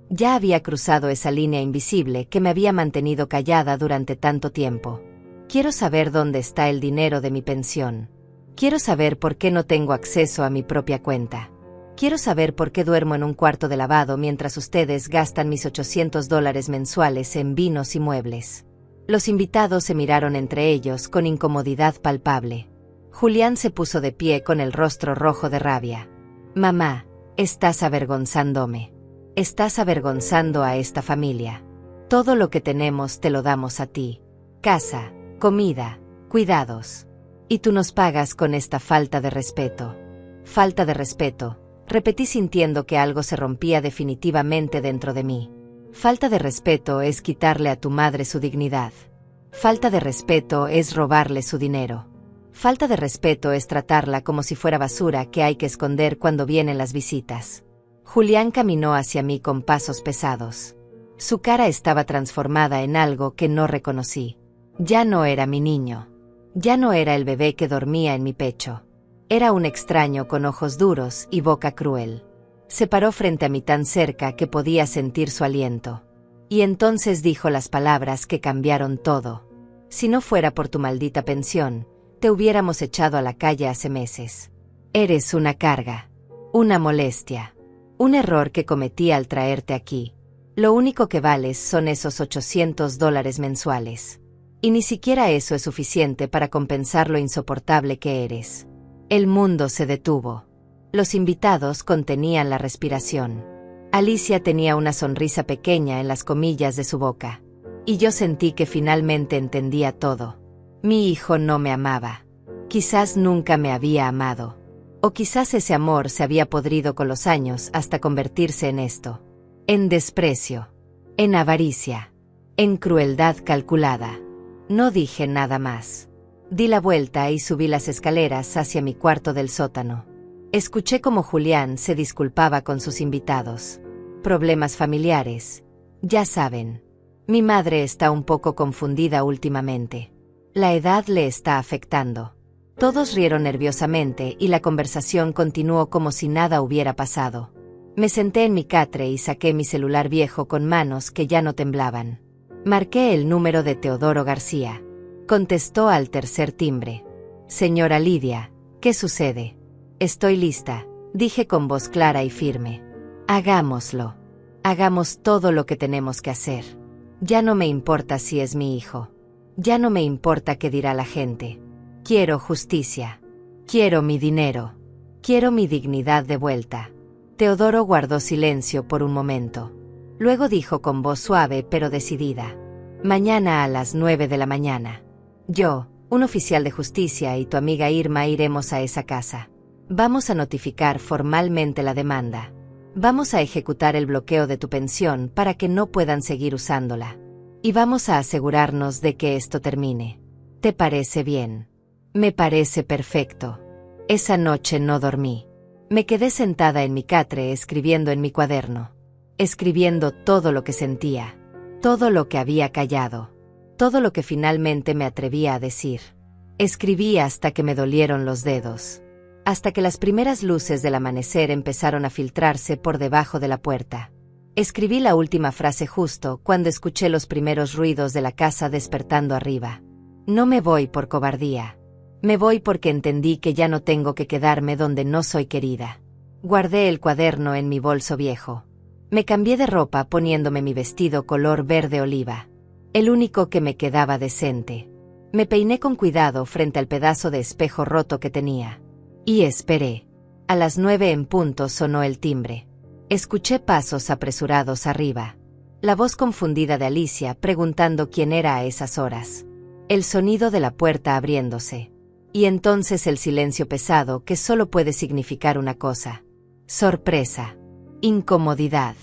Ya había cruzado esa línea invisible que me había mantenido callada durante tanto tiempo. Quiero saber dónde está el dinero de mi pensión. Quiero saber por qué no tengo acceso a mi propia cuenta. Quiero saber por qué duermo en un cuarto de lavado mientras ustedes gastan mis $800 mensuales en vinos y muebles. Los invitados se miraron entre ellos con incomodidad palpable. Julián se puso de pie con el rostro rojo de rabia. Mamá, estás avergonzándome. Estás avergonzando a esta familia. Todo lo que tenemos te lo damos a ti. Casa, comida, cuidados. Y tú nos pagas con esta falta de respeto. Falta de respeto, repetí sintiendo que algo se rompía definitivamente dentro de mí. Falta de respeto es quitarle a tu madre su dignidad. Falta de respeto es robarle su dinero. Falta de respeto es tratarla como si fuera basura que hay que esconder cuando vienen las visitas. Julián caminó hacia mí con pasos pesados. Su cara estaba transformada en algo que no reconocí. Ya no era mi niño. Ya no era el bebé que dormía en mi pecho. Era un extraño con ojos duros y boca cruel. Se paró frente a mí tan cerca que podía sentir su aliento. Y entonces dijo las palabras que cambiaron todo. Si no fuera por tu maldita pensión, te hubiéramos echado a la calle hace meses. Eres una carga. Una molestia. Un error que cometí al traerte aquí. Lo único que vales son esos $800 mensuales. Y ni siquiera eso es suficiente para compensar lo insoportable que eres. El mundo se detuvo. Los invitados contenían la respiración. Alicia tenía una sonrisa pequeña en las comillas de su boca. Y yo sentí que finalmente entendía todo. Mi hijo no me amaba. Quizás nunca me había amado. O quizás ese amor se había podrido con los años hasta convertirse en esto. En desprecio. En avaricia. En crueldad calculada. No dije nada más. Di la vuelta y subí las escaleras hacia mi cuarto del sótano. Escuché cómo Julián se disculpaba con sus invitados. Problemas familiares. Ya saben. Mi madre está un poco confundida últimamente. La edad le está afectando. Todos rieron nerviosamente y la conversación continuó como si nada hubiera pasado. Me senté en mi catre y saqué mi celular viejo con manos que ya no temblaban. Marqué el número de Teodoro García. Contestó al tercer timbre. Señora Lidia, ¿qué sucede? Estoy lista, dije con voz clara y firme. Hagámoslo. Hagamos todo lo que tenemos que hacer. Ya no me importa si es mi hijo. Ya no me importa qué dirá la gente. Quiero justicia. Quiero mi dinero. Quiero mi dignidad de vuelta. Teodoro guardó silencio por un momento. Luego dijo con voz suave pero decidida. Mañana a las 9 de la mañana. Yo, un oficial de justicia y tu amiga Irma iremos a esa casa. Vamos a notificar formalmente la demanda. Vamos a ejecutar el bloqueo de tu pensión para que no puedan seguir usándola. Y vamos a asegurarnos de que esto termine. ¿Te parece bien? Me parece perfecto. Esa noche no dormí. Me quedé sentada en mi catre escribiendo en mi cuaderno. Escribiendo todo lo que sentía. Todo lo que había callado. Todo lo que finalmente me atrevía a decir. Escribí hasta que me dolieron los dedos. hasta que las primeras luces del amanecer empezaron a filtrarse por debajo de la puerta. Escribí la última frase justo cuando escuché los primeros ruidos de la casa despertando arriba. No me voy por cobardía. Me voy porque entendí que ya no tengo que quedarme donde no soy querida. Guardé el cuaderno en mi bolso viejo. Me cambié de ropa poniéndome mi vestido color verde oliva, el único que me quedaba decente. Me peiné con cuidado frente al pedazo de espejo roto que tenía. Y esperé. A las 9 en punto sonó el timbre. Escuché pasos apresurados arriba. La voz confundida de Alicia preguntando quién era a esas horas. El sonido de la puerta abriéndose. Y entonces el silencio pesado que solo puede significar una cosa. Sorpresa. Incomodidad.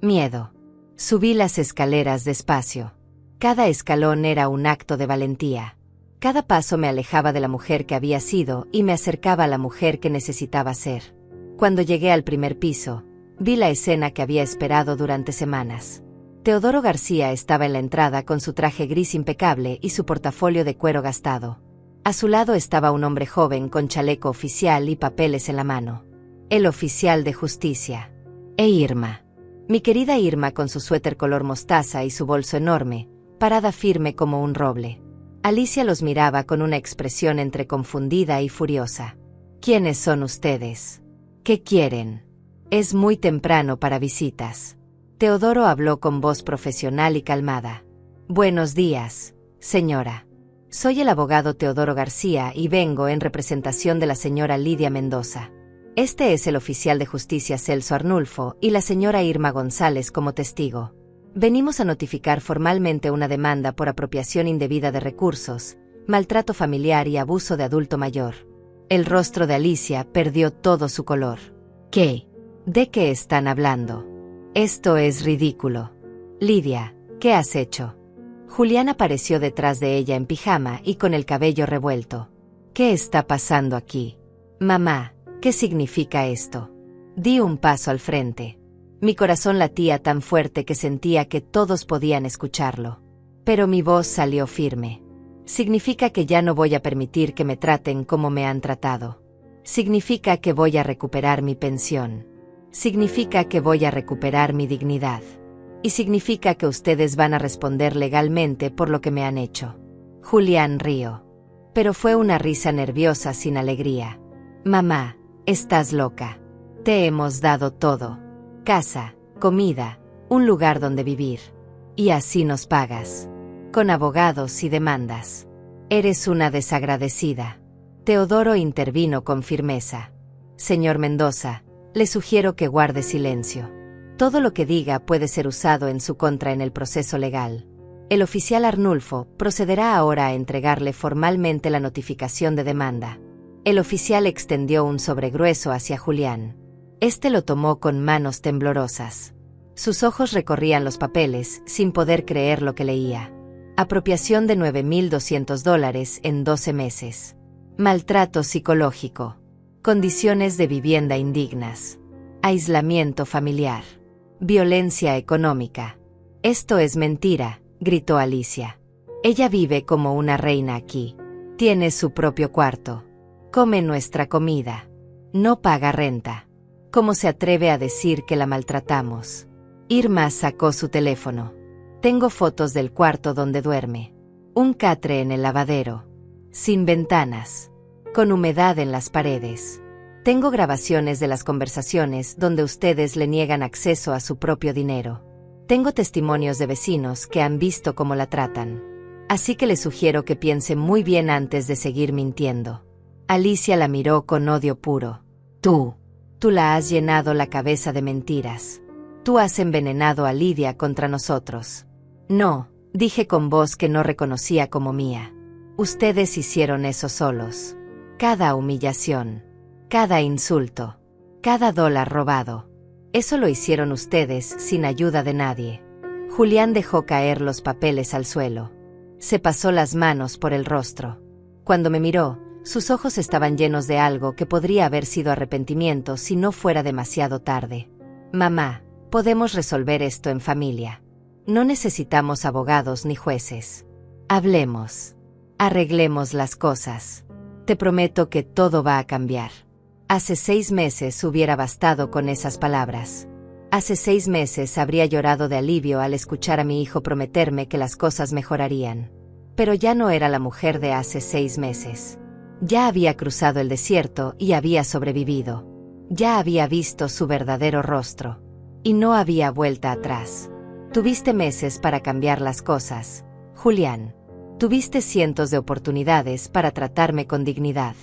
Miedo. Subí las escaleras despacio. Cada escalón era un acto de valentía. Cada paso me alejaba de la mujer que había sido y me acercaba a la mujer que necesitaba ser. Cuando llegué al primer piso, vi la escena que había esperado durante semanas. Teodoro García estaba en la entrada con su traje gris impecable y su portafolio de cuero gastado. A su lado estaba un hombre joven con chaleco oficial y papeles en la mano. El oficial de justicia. E Irma. Mi querida Irma con su suéter color mostaza y su bolso enorme, parada firme como un roble. Alicia los miraba con una expresión entre confundida y furiosa. ¿Quiénes son ustedes? ¿Qué quieren? Es muy temprano para visitas. Teodoro habló con voz profesional y calmada. Buenos días, señora. Soy el abogado Teodoro García y vengo en representación de la señora Lidia Mendoza. Este es el oficial de justicia Celso Arnulfo y la señora Irma González como testigo. Venimos a notificar formalmente una demanda por apropiación indebida de recursos, maltrato familiar y abuso de adulto mayor. El rostro de Alicia perdió todo su color. ¿Qué? ¿De qué están hablando? Esto es ridículo. Lidia, ¿qué has hecho? Julián apareció detrás de ella en pijama y con el cabello revuelto. ¿Qué está pasando aquí? Mamá, ¿qué significa esto? Di un paso al frente. Mi corazón latía tan fuerte que sentía que todos podían escucharlo. Pero mi voz salió firme. Significa que ya no voy a permitir que me traten como me han tratado. Significa que voy a recuperar mi pensión. Significa que voy a recuperar mi dignidad. Y significa que ustedes van a responder legalmente por lo que me han hecho. Julián rió. Pero fue una risa nerviosa sin alegría. Mamá, estás loca. Te hemos dado todo. Casa, comida, un lugar donde vivir. Y así nos pagas. Con abogados y demandas. Eres una desagradecida. Teodoro intervino con firmeza. Señor Mendoza, le sugiero que guarde silencio. Todo lo que diga puede ser usado en su contra en el proceso legal. El oficial Arnulfo procederá ahora a entregarle formalmente la notificación de demanda. El oficial extendió un sobre grueso hacia Julián. Este lo tomó con manos temblorosas. Sus ojos recorrían los papeles, sin poder creer lo que leía. Apropiación de $9,200 en 12 meses. Maltrato psicológico. Condiciones de vivienda indignas. Aislamiento familiar. Violencia económica. Esto es mentira, gritó Alicia. Ella vive como una reina aquí. Tiene su propio cuarto. Come nuestra comida. No paga renta. ¿Cómo se atreve a decir que la maltratamos? Irma sacó su teléfono. Tengo fotos del cuarto donde duerme. Un catre en el lavadero. Sin ventanas. Con humedad en las paredes. Tengo grabaciones de las conversaciones donde ustedes le niegan acceso a su propio dinero. Tengo testimonios de vecinos que han visto cómo la tratan. Así que le sugiero que piense muy bien antes de seguir mintiendo. Alicia la miró con odio puro. Tú la has llenado la cabeza de mentiras. Tú has envenenado a Lidia contra nosotros. No, dije con voz que no reconocía como mía. Ustedes hicieron eso solos. Cada humillación, cada insulto, cada dólar robado. Eso lo hicieron ustedes sin ayuda de nadie. Julián dejó caer los papeles al suelo. Se pasó las manos por el rostro. Cuando me miró, sus ojos estaban llenos de algo que podría haber sido arrepentimiento si no fuera demasiado tarde. Mamá, podemos resolver esto en familia. No necesitamos abogados ni jueces. Hablemos. Arreglemos las cosas. Te prometo que todo va a cambiar. Hace 6 meses hubiera bastado con esas palabras. Hace 6 meses habría llorado de alivio al escuchar a mi hijo prometerme que las cosas mejorarían. Pero ya no era la mujer de hace 6 meses. Ya había cruzado el desierto y había sobrevivido. Ya había visto su verdadero rostro. Y no había vuelta atrás. Tuviste meses para cambiar las cosas, Julián. Tuviste cientos de oportunidades para tratarme con dignidad.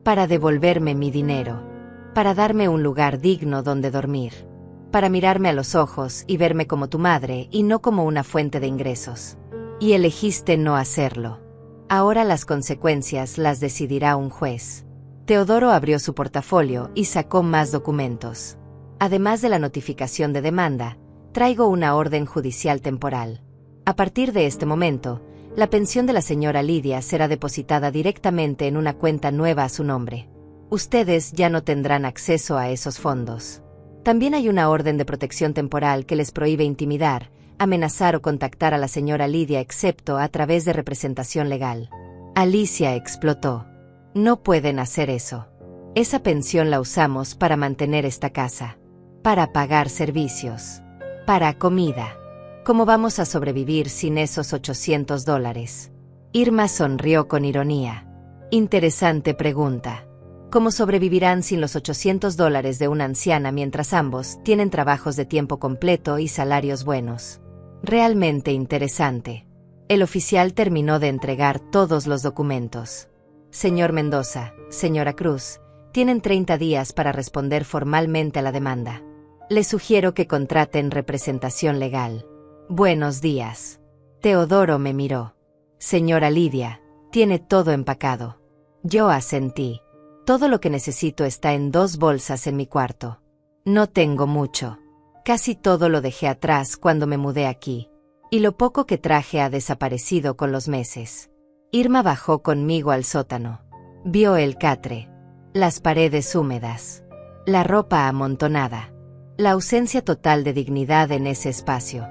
Para devolverme mi dinero. Para darme un lugar digno donde dormir. Para mirarme a los ojos y verme como tu madre y no como una fuente de ingresos. Y elegiste no hacerlo. Ahora las consecuencias las decidirá un juez. Teodoro abrió su portafolio y sacó más documentos. Además de la notificación de demanda, traigo una orden judicial temporal. A partir de este momento, la pensión de la señora Lidia será depositada directamente en una cuenta nueva a su nombre. Ustedes ya no tendrán acceso a esos fondos. También hay una orden de protección temporal que les prohíbe intimidar, amenazar o contactar a la señora Lidia excepto a través de representación legal. Alicia explotó. No pueden hacer eso. Esa pensión la usamos para mantener esta casa. Para pagar servicios. Para comida. ¿Cómo vamos a sobrevivir sin esos $800? Irma sonrió con ironía. Interesante pregunta. ¿Cómo sobrevivirán sin los $800 de una anciana mientras ambos tienen trabajos de tiempo completo y salarios buenos? Realmente interesante. El oficial terminó de entregar todos los documentos. Señor Mendoza, señora Cruz, tienen 30 días para responder formalmente a la demanda. Les sugiero que contraten representación legal. Buenos días. Teodoro me miró. Señora Lidia, tiene todo empacado. Yo asentí. Todo lo que necesito está en 2 bolsas en mi cuarto. No tengo mucho. Casi todo lo dejé atrás cuando me mudé aquí. Y lo poco que traje ha desaparecido con los meses. Irma bajó conmigo al sótano. Vio el catre. Las paredes húmedas. La ropa amontonada. La ausencia total de dignidad en ese espacio.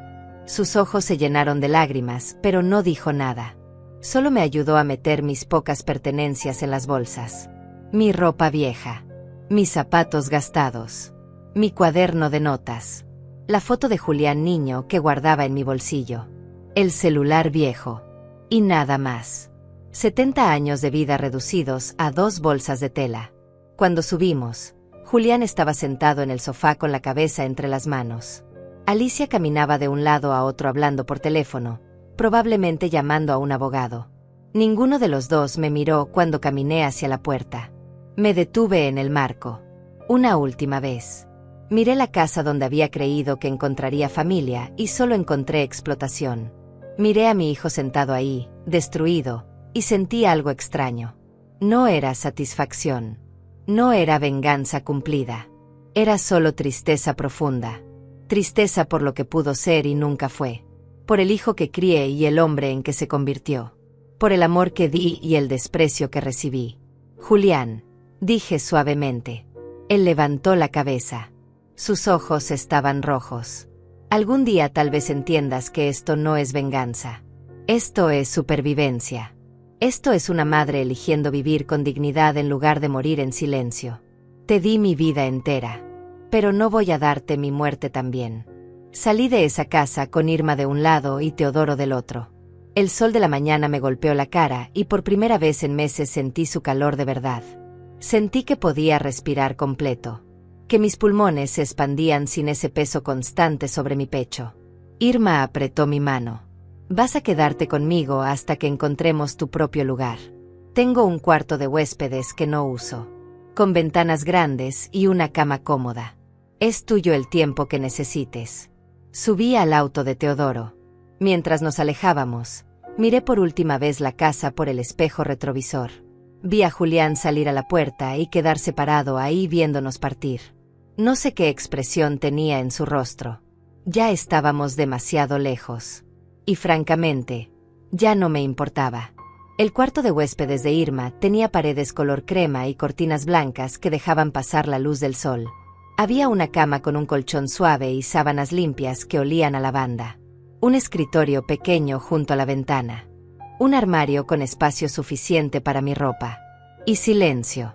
Sus ojos se llenaron de lágrimas, pero no dijo nada. Solo me ayudó a meter mis pocas pertenencias en las bolsas. Mi ropa vieja. Mis zapatos gastados. Mi cuaderno de notas. La foto de Julián niño que guardaba en mi bolsillo. El celular viejo. Y nada más. 70 años de vida reducidos a 2 bolsas de tela. Cuando subimos, Julián estaba sentado en el sofá con la cabeza entre las manos. Alicia caminaba de un lado a otro hablando por teléfono, probablemente llamando a un abogado. Ninguno de los dos me miró cuando caminé hacia la puerta. Me detuve en el marco. Una última vez. Miré la casa donde había creído que encontraría familia y solo encontré explotación. Miré a mi hijo sentado ahí, destruido, y sentí algo extraño. No era satisfacción. No era venganza cumplida. Era solo tristeza profunda. Tristeza por lo que pudo ser y nunca fue. Por el hijo que crié y el hombre en que se convirtió. Por el amor que di y el desprecio que recibí. Julián, dije suavemente. Él levantó la cabeza. Sus ojos estaban rojos. Algún día tal vez entiendas que esto no es venganza. Esto es supervivencia. Esto es una madre eligiendo vivir con dignidad en lugar de morir en silencio. Te di mi vida entera. Pero no voy a darte mi muerte también. Salí de esa casa con Irma de un lado y Teodoro del otro. El sol de la mañana me golpeó la cara y por primera vez en meses sentí su calor de verdad. Sentí que podía respirar completo. Que mis pulmones se expandían sin ese peso constante sobre mi pecho. Irma apretó mi mano. Vas a quedarte conmigo hasta que encontremos tu propio lugar. Tengo un cuarto de huéspedes que no uso. Con ventanas grandes y una cama cómoda. Es tuyo el tiempo que necesites. Subí al auto de Teodoro. Mientras nos alejábamos, miré por última vez la casa por el espejo retrovisor. Vi a Julián salir a la puerta y quedarse parado ahí viéndonos partir. No sé qué expresión tenía en su rostro. Ya estábamos demasiado lejos. Y francamente, ya no me importaba. El cuarto de huéspedes de Irma tenía paredes color crema y cortinas blancas que dejaban pasar la luz del sol. Había una cama con un colchón suave y sábanas limpias que olían a lavanda. Un escritorio pequeño junto a la ventana. Un armario con espacio suficiente para mi ropa. Y silencio.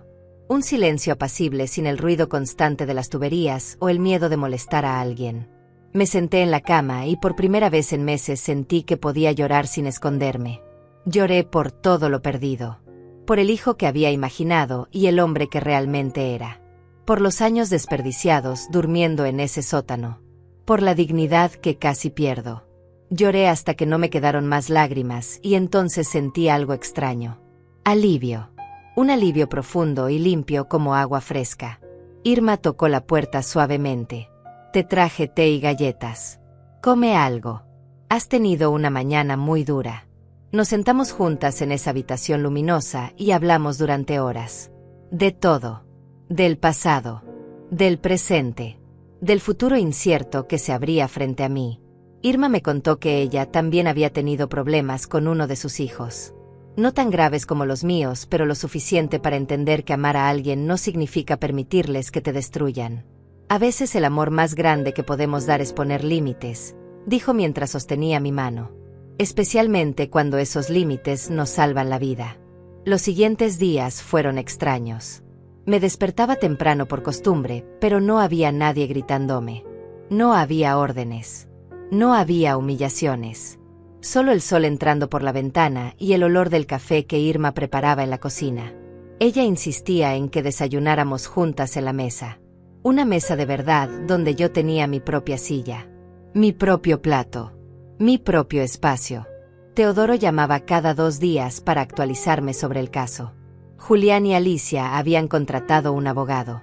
Un silencio apacible sin el ruido constante de las tuberías o el miedo de molestar a alguien. Me senté en la cama y por primera vez en meses sentí que podía llorar sin esconderme. Lloré por todo lo perdido. Por el hijo que había imaginado y el hombre que realmente era. Por los años desperdiciados durmiendo en ese sótano. Por la dignidad que casi pierdo. Lloré hasta que no me quedaron más lágrimas y entonces sentí algo extraño. Alivio. Un alivio profundo y limpio como agua fresca. Irma tocó la puerta suavemente. Te traje té y galletas. Come algo. Has tenido una mañana muy dura. Nos sentamos juntas en esa habitación luminosa y hablamos durante horas. De todo. Del pasado. Del presente. Del futuro incierto que se abría frente a mí. Irma me contó que ella también había tenido problemas con uno de sus hijos. No tan graves como los míos, pero lo suficiente para entender que amar a alguien no significa permitirles que te destruyan. A veces el amor más grande que podemos dar es poner límites, dijo mientras sostenía mi mano. Especialmente cuando esos límites nos salvan la vida. Los siguientes días fueron extraños. Me despertaba temprano por costumbre, pero no había nadie gritándome. No había órdenes. No había humillaciones. Solo el sol entrando por la ventana y el olor del café que Irma preparaba en la cocina. Ella insistía en que desayunáramos juntas en la mesa. Una mesa de verdad donde yo tenía mi propia silla. Mi propio plato. Mi propio espacio. Teodoro llamaba cada 2 días para actualizarme sobre el caso. Julián y Alicia habían contratado un abogado.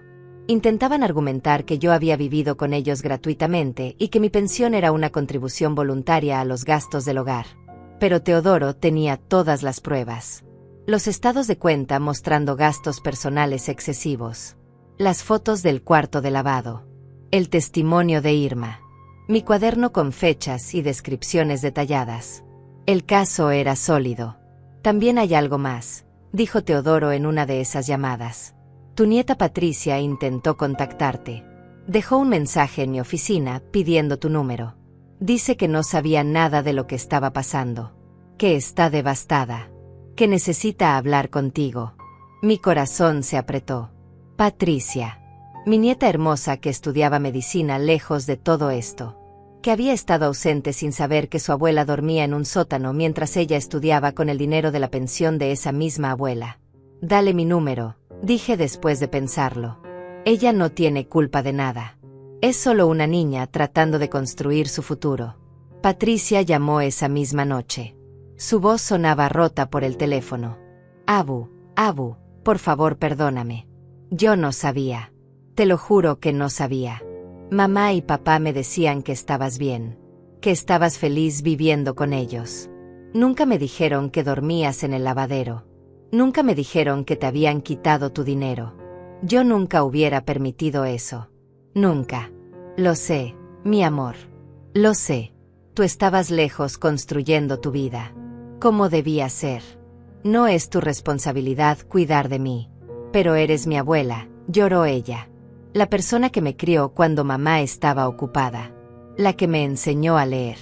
Intentaban argumentar que yo había vivido con ellos gratuitamente y que mi pensión era una contribución voluntaria a los gastos del hogar. Pero Teodoro tenía todas las pruebas. Los estados de cuenta mostrando gastos personales excesivos. Las fotos del cuarto de lavado. El testimonio de Irma. Mi cuaderno con fechas y descripciones detalladas. El caso era sólido. También hay algo más, dijo Teodoro en una de esas llamadas. Tu nieta Patricia intentó contactarte. Dejó un mensaje en mi oficina pidiendo tu número. Dice que no sabía nada de lo que estaba pasando. Que está devastada. Que necesita hablar contigo. Mi corazón se apretó. Patricia. Mi nieta hermosa que estudiaba medicina lejos de todo esto. Que había estado ausente sin saber que su abuela dormía en un sótano mientras ella estudiaba con el dinero de la pensión de esa misma abuela. Dale mi número, dije después de pensarlo. Ella no tiene culpa de nada. Es solo una niña tratando de construir su futuro. Patricia llamó esa misma noche. Su voz sonaba rota por el teléfono. Abu, por favor perdóname. Yo no sabía. Te lo juro que no sabía. Mamá y papá me decían que estabas bien. Que estabas feliz viviendo con ellos. Nunca me dijeron que dormías en el lavadero. Nunca me dijeron que te habían quitado tu dinero. Yo nunca hubiera permitido eso. Nunca. Lo sé, mi amor. Lo sé. Tú estabas lejos construyendo tu vida. ¿Cómo debía ser? No es tu responsabilidad cuidar de mí. Pero eres mi abuela, lloró ella. La persona que me crió cuando mamá estaba ocupada. La que me enseñó a leer.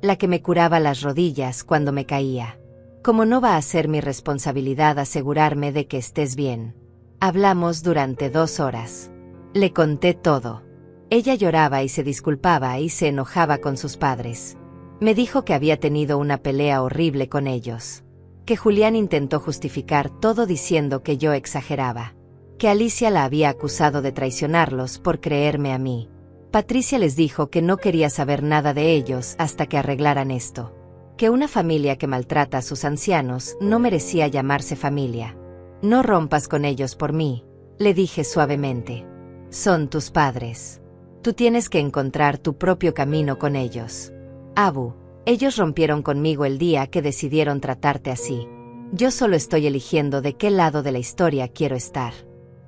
La que me curaba las rodillas cuando me caía. ¿Cómo no va a ser mi responsabilidad asegurarme de que estés bien? Hablamos durante 2 horas. Le conté todo. Ella lloraba y se disculpaba y se enojaba con sus padres. Me dijo que había tenido una pelea horrible con ellos. Que Julián intentó justificar todo diciendo que yo exageraba. Que Alicia la había acusado de traicionarlos por creerme a mí. Patricia les dijo que no quería saber nada de ellos hasta que arreglaran esto. Que una familia que maltrata a sus ancianos no merecía llamarse familia. No rompas con ellos por mí, le dije suavemente. Son tus padres. Tú tienes que encontrar tu propio camino con ellos. Abu, ellos rompieron conmigo el día que decidieron tratarte así. Yo solo estoy eligiendo de qué lado de la historia quiero estar.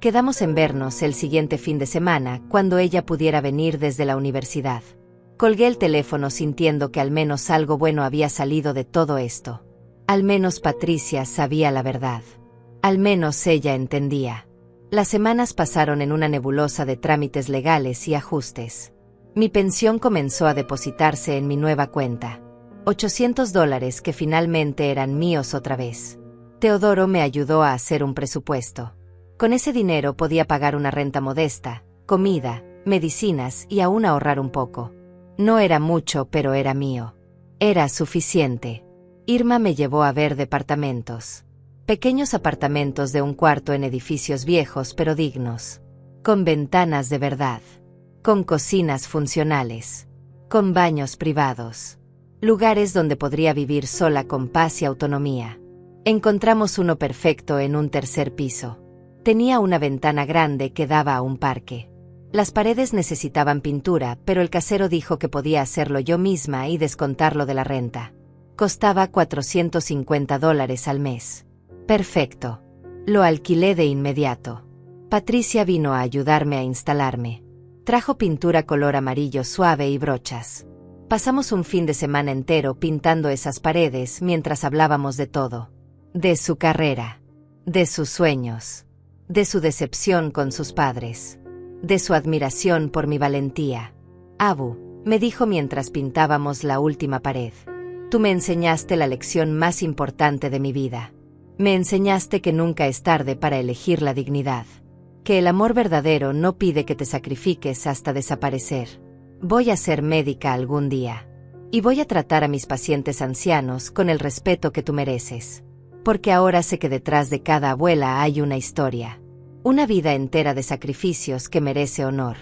Quedamos en vernos el siguiente fin de semana cuando ella pudiera venir desde la universidad. Colgué el teléfono sintiendo que al menos algo bueno había salido de todo esto. Al menos Patricia sabía la verdad. Al menos ella entendía. Las semanas pasaron en una nebulosa de trámites legales y ajustes. Mi pensión comenzó a depositarse en mi nueva cuenta. $800 que finalmente eran míos otra vez. Teodoro me ayudó a hacer un presupuesto. Con ese dinero podía pagar una renta modesta, comida, medicinas y aún ahorrar un poco. No era mucho, pero era mío. Era suficiente. Irma me llevó a ver departamentos. Pequeños apartamentos de un cuarto en edificios viejos pero dignos. Con ventanas de verdad. Con cocinas funcionales. Con baños privados. Lugares donde podría vivir sola con paz y autonomía. Encontramos uno perfecto en un tercer piso. Tenía una ventana grande que daba a un parque. Las paredes necesitaban pintura, pero el casero dijo que podía hacerlo yo misma y descontarlo de la renta. Costaba $450 al mes. Perfecto. Lo alquilé de inmediato. Patricia vino a ayudarme a instalarme. Trajo pintura color amarillo suave y brochas. Pasamos un fin de semana entero pintando esas paredes mientras hablábamos de todo. De su carrera. De sus sueños. De su decepción con sus padres. De su admiración por mi valentía. Abu, me dijo mientras pintábamos la última pared. Tú me enseñaste la lección más importante de mi vida. Me enseñaste que nunca es tarde para elegir la dignidad. Que el amor verdadero no pide que te sacrifiques hasta desaparecer. Voy a ser médica algún día. Y voy a tratar a mis pacientes ancianos con el respeto que tú mereces. Porque ahora sé que detrás de cada abuela hay una historia. Una vida entera de sacrificios que merece honor.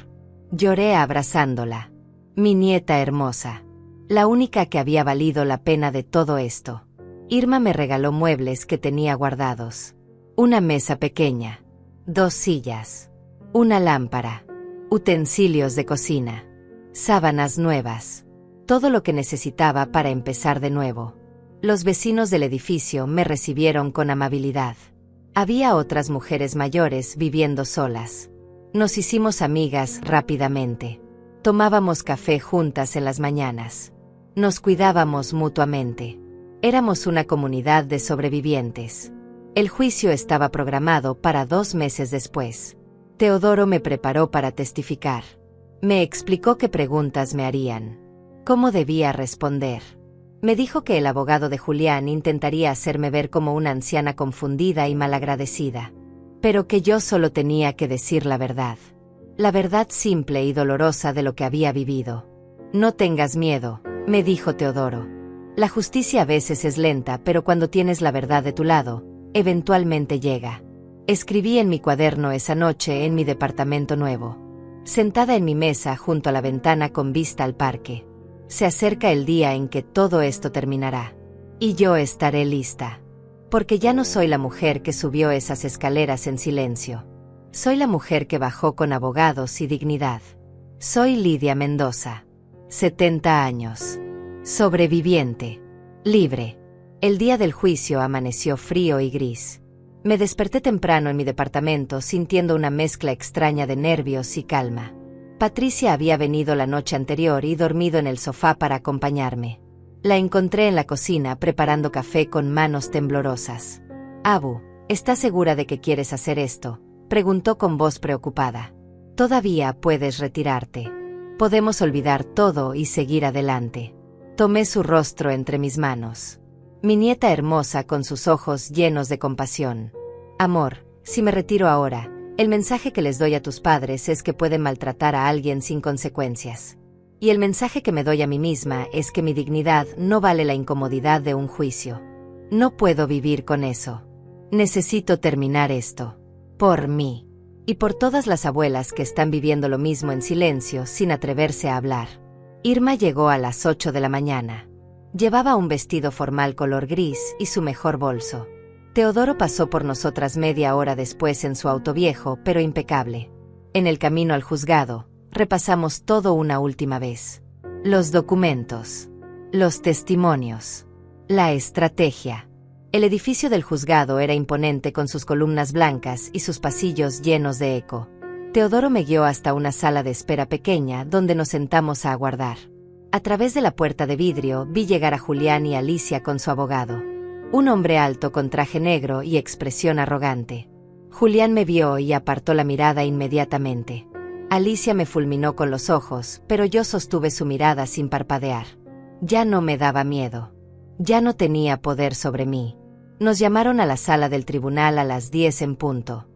Lloré abrazándola. Mi nieta hermosa. La única que había valido la pena de todo esto. Irma me regaló muebles que tenía guardados. Una mesa pequeña. 2 sillas. Una lámpara. Utensilios de cocina. Sábanas nuevas. Todo lo que necesitaba para empezar de nuevo. Los vecinos del edificio me recibieron con amabilidad. Había otras mujeres mayores viviendo solas. Nos hicimos amigas rápidamente. Tomábamos café juntas en las mañanas. Nos cuidábamos mutuamente. Éramos una comunidad de sobrevivientes. El juicio estaba programado para 2 meses después. Teodoro me preparó para testificar. Me explicó qué preguntas me harían. Cómo debía responder. Me dijo que el abogado de Julián intentaría hacerme ver como una anciana confundida y malagradecida. Pero que yo solo tenía que decir la verdad. La verdad simple y dolorosa de lo que había vivido. No tengas miedo, me dijo Teodoro. La justicia a veces es lenta, pero cuando tienes la verdad de tu lado, eventualmente llega. Escribí en mi cuaderno esa noche en mi departamento nuevo. Sentada en mi mesa junto a la ventana con vista al parque. Se acerca el día en que todo esto terminará. Y yo estaré lista. Porque ya no soy la mujer que subió esas escaleras en silencio. Soy la mujer que bajó con abogados y dignidad. Soy Lidia Mendoza. 70 años. Sobreviviente. Libre. El día del juicio amaneció frío y gris. Me desperté temprano en mi departamento sintiendo una mezcla extraña de nervios y calma. Patricia había venido la noche anterior y dormido en el sofá para acompañarme. La encontré en la cocina preparando café con manos temblorosas. Abu, ¿estás segura de que quieres hacer esto?, preguntó con voz preocupada. Todavía puedes retirarte. Podemos olvidar todo y seguir adelante. Tomé su rostro entre mis manos. Mi nieta hermosa con sus ojos llenos de compasión. Amor, si me retiro ahora, el mensaje que les doy a tus padres es que pueden maltratar a alguien sin consecuencias. Y el mensaje que me doy a mí misma es que mi dignidad no vale la incomodidad de un juicio. No puedo vivir con eso. Necesito terminar esto. Por mí. Y por todas las abuelas que están viviendo lo mismo en silencio sin atreverse a hablar. Irma llegó a las 8 de la mañana. Llevaba un vestido formal color gris y su mejor bolso. Teodoro pasó por nosotras media hora después en su auto viejo pero impecable. En el camino al juzgado, repasamos todo una última vez. Los documentos. Los testimonios. La estrategia. El edificio del juzgado era imponente con sus columnas blancas y sus pasillos llenos de eco. Teodoro me guió hasta una sala de espera pequeña donde nos sentamos a aguardar. A través de la puerta de vidrio vi llegar a Julián y Alicia con su abogado. Un hombre alto con traje negro y expresión arrogante. Julián me vio y apartó la mirada inmediatamente. Alicia me fulminó con los ojos, pero yo sostuve su mirada sin parpadear. Ya no me daba miedo. Ya no tenía poder sobre mí. Nos llamaron a la sala del tribunal a las 10 en punto.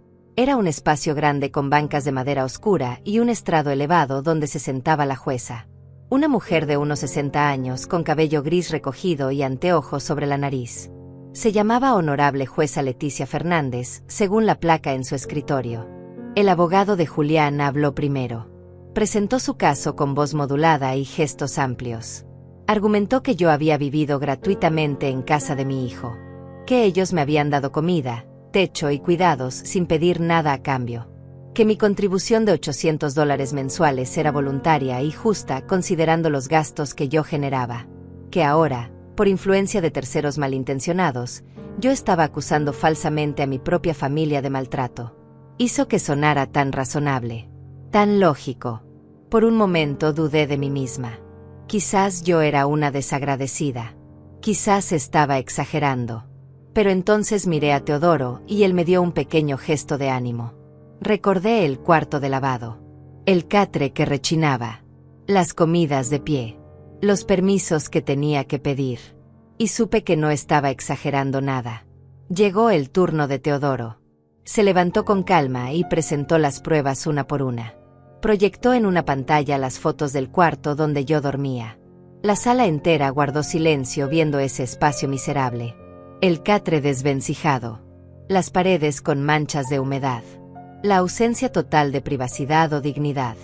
Era un espacio grande con bancas de madera oscura y un estrado elevado donde se sentaba la jueza. Una mujer de unos 60 años con cabello gris recogido y anteojos sobre la nariz. Se llamaba Honorable Jueza Leticia Fernández, según la placa en su escritorio. El abogado de Julián habló primero. Presentó su caso con voz modulada y gestos amplios. Argumentó que yo había vivido gratuitamente en casa de mi hijo. Que ellos me habían dado comida, techo y cuidados sin pedir nada a cambio. Que mi contribución de $800 mensuales era voluntaria y justa considerando los gastos que yo generaba. Que ahora, por influencia de terceros malintencionados, yo estaba acusando falsamente a mi propia familia de maltrato. Hizo que sonara tan razonable, tan lógico. Por un momento dudé de mí misma. Quizás yo era una desagradecida. Quizás estaba exagerando. Pero entonces miré a Teodoro y él me dio un pequeño gesto de ánimo. Recordé el cuarto de lavado. El catre que rechinaba. Las comidas de pie. Los permisos que tenía que pedir. Y supe que no estaba exagerando nada. Llegó el turno de Teodoro. Se levantó con calma y presentó las pruebas una por una. Proyectó en una pantalla las fotos del cuarto donde yo dormía. La sala entera guardó silencio viendo ese espacio miserable. El catre desvencijado. Las paredes con manchas de humedad. La ausencia total de privacidad o dignidad.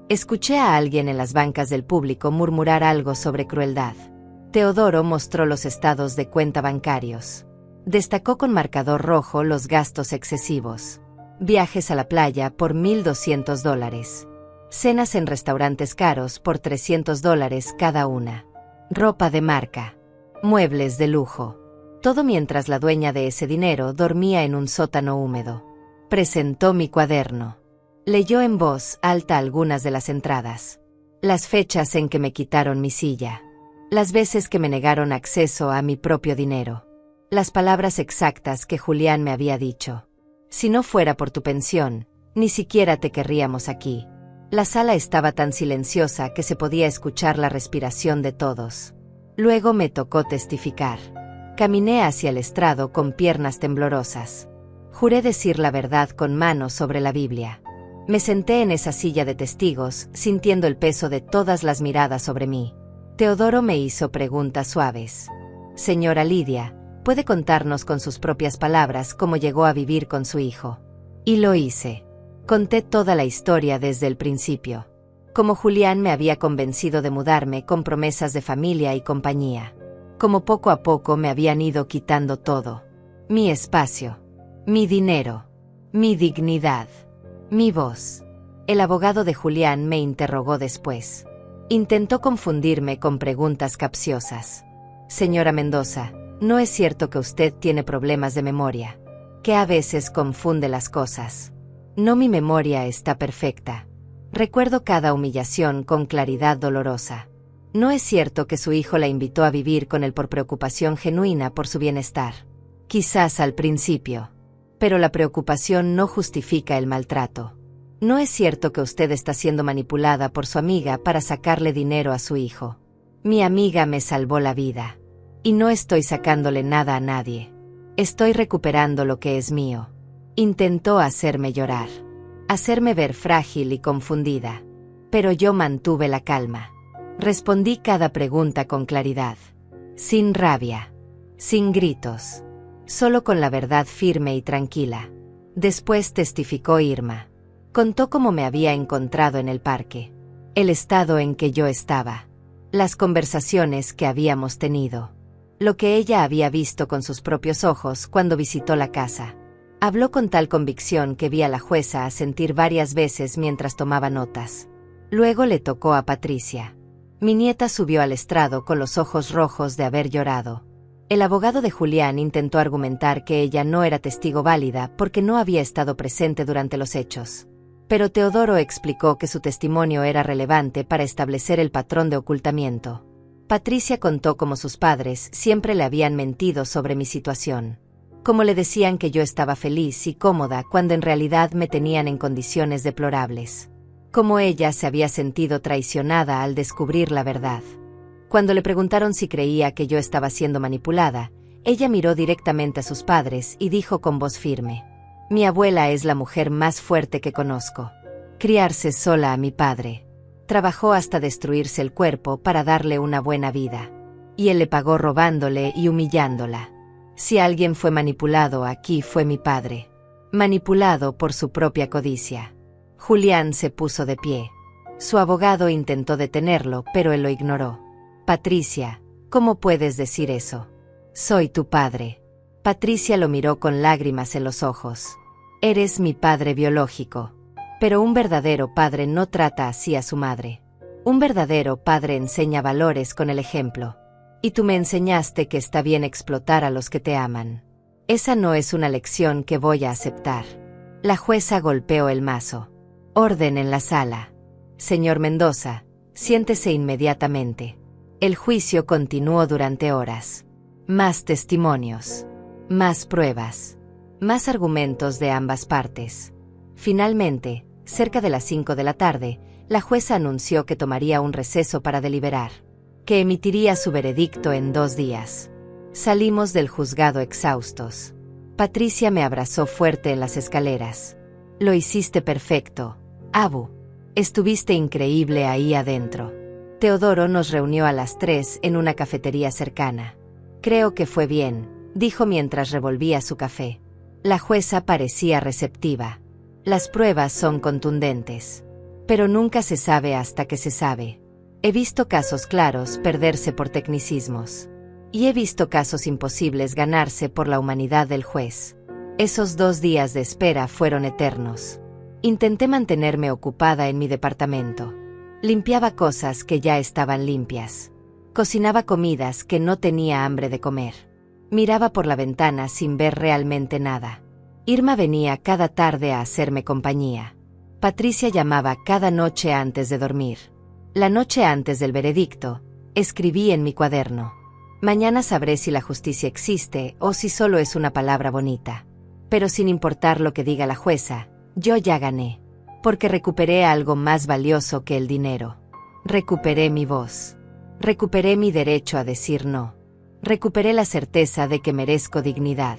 Escuché a alguien en las bancas del público murmurar algo sobre crueldad. Teodoro mostró los estados de cuenta bancarios. Destacó con marcador rojo los gastos excesivos. Viajes a la playa por $1,200. Cenas en restaurantes caros por $300 cada una. Ropa de marca. Muebles de lujo. Todo mientras la dueña de ese dinero dormía en un sótano húmedo. Presentó mi cuaderno. Leyó en voz alta algunas de las entradas. Las fechas en que me quitaron mi silla. Las veces que me negaron acceso a mi propio dinero. Las palabras exactas que Julián me había dicho. Si no fuera por tu pensión, ni siquiera te querríamos aquí. La sala estaba tan silenciosa que se podía escuchar la respiración de todos. Luego me tocó testificar. Caminé hacia el estrado con piernas temblorosas. Juré decir la verdad con manos sobre la Biblia. Me senté en esa silla de testigos, sintiendo el peso de todas las miradas sobre mí. Teodoro me hizo preguntas suaves. Señora Lidia, ¿puede contarnos con sus propias palabras cómo llegó a vivir con su hijo? Y lo hice. Conté toda la historia desde el principio. Cómo Julián me había convencido de mudarme con promesas de familia y compañía. Cómo poco a poco me habían ido quitando todo. Mi espacio. Mi dinero. Mi dignidad. Mi voz. El abogado de Julián me interrogó después. Intentó confundirme con preguntas capciosas. Señora Mendoza, ¿no es cierto que usted tiene problemas de memoria? Que a veces confunde las cosas. No, mi memoria está perfecta. Recuerdo cada humillación con claridad dolorosa. ¿No es cierto que su hijo la invitó a vivir con él por preocupación genuina por su bienestar? Quizás al principio. Pero la preocupación no justifica el maltrato. ¿No es cierto que usted está siendo manipulada por su amiga para sacarle dinero a su hijo? Mi amiga me salvó la vida. Y no estoy sacándole nada a nadie. Estoy recuperando lo que es mío. Intentó hacerme llorar. Hacerme ver frágil y confundida. Pero yo mantuve la calma. Respondí cada pregunta con claridad. Sin rabia. Sin gritos. Solo con la verdad firme y tranquila. Después testificó Irma. Contó cómo me había encontrado en el parque. El estado en que yo estaba. Las conversaciones que habíamos tenido. Lo que ella había visto con sus propios ojos cuando visitó la casa. Habló con tal convicción que vi a la jueza asentir varias veces mientras tomaba notas. Luego le tocó a Patricia. Mi nieta subió al estrado con los ojos rojos de haber llorado. El abogado de Julián intentó argumentar que ella no era testigo válida porque no había estado presente durante los hechos. Pero Teodoro explicó que su testimonio era relevante para establecer el patrón de ocultamiento. Patricia contó cómo sus padres siempre le habían mentido sobre mi situación. Cómo le decían que yo estaba feliz y cómoda cuando en realidad me tenían en condiciones deplorables. Cómo ella se había sentido traicionada al descubrir la verdad. Cuando le preguntaron si creía que yo estaba siendo manipulada, ella miró directamente a sus padres y dijo con voz firme: Mi abuela es la mujer más fuerte que conozco. Criarse sola a mi padre. Trabajó hasta destruirse el cuerpo para darle una buena vida. Y él le pagó robándole y humillándola. Si alguien fue manipulado aquí fue mi padre. Manipulado por su propia codicia. Julián se puso de pie. Su abogado intentó detenerlo, pero él lo ignoró. Patricia, ¿cómo puedes decir eso? Soy tu padre. Patricia lo miró con lágrimas en los ojos. Eres mi padre biológico. Pero un verdadero padre no trata así a su madre. Un verdadero padre enseña valores con el ejemplo. Y tú me enseñaste que está bien explotar a los que te aman. Esa no es una lección que voy a aceptar. La jueza golpeó el mazo. Orden en la sala. Señor Mendoza, siéntese inmediatamente. El juicio continuó durante horas. Más testimonios. Más pruebas. Más argumentos de ambas partes. Finalmente, cerca de las 5 de la tarde, la jueza anunció que tomaría un receso para deliberar. Que emitiría su veredicto en 2 días. Salimos del juzgado exhaustos. Patricia me abrazó fuerte en las escaleras. Lo hiciste perfecto, Abu. Estuviste increíble ahí adentro. Teodoro nos reunió a las 3 en una cafetería cercana. Creo que fue bien, dijo mientras revolvía su café. La jueza parecía receptiva. Las pruebas son contundentes. Pero nunca se sabe hasta que se sabe. He visto casos claros perderse por tecnicismos. Y he visto casos imposibles ganarse por la humanidad del juez. Esos 2 días de espera fueron eternos. Intenté mantenerme ocupada en mi departamento. Limpiaba cosas que ya estaban limpias. Cocinaba comidas que no tenía hambre de comer. Miraba por la ventana sin ver realmente nada. Irma venía cada tarde a hacerme compañía. Patricia llamaba cada noche antes de dormir. La noche antes del veredicto, escribí en mi cuaderno. Mañana sabré si la justicia existe o si solo es una palabra bonita. Pero sin importar lo que diga la jueza, yo ya gané. Porque recuperé algo más valioso que el dinero. Recuperé mi voz. Recuperé mi derecho a decir no. Recuperé la certeza de que merezco dignidad.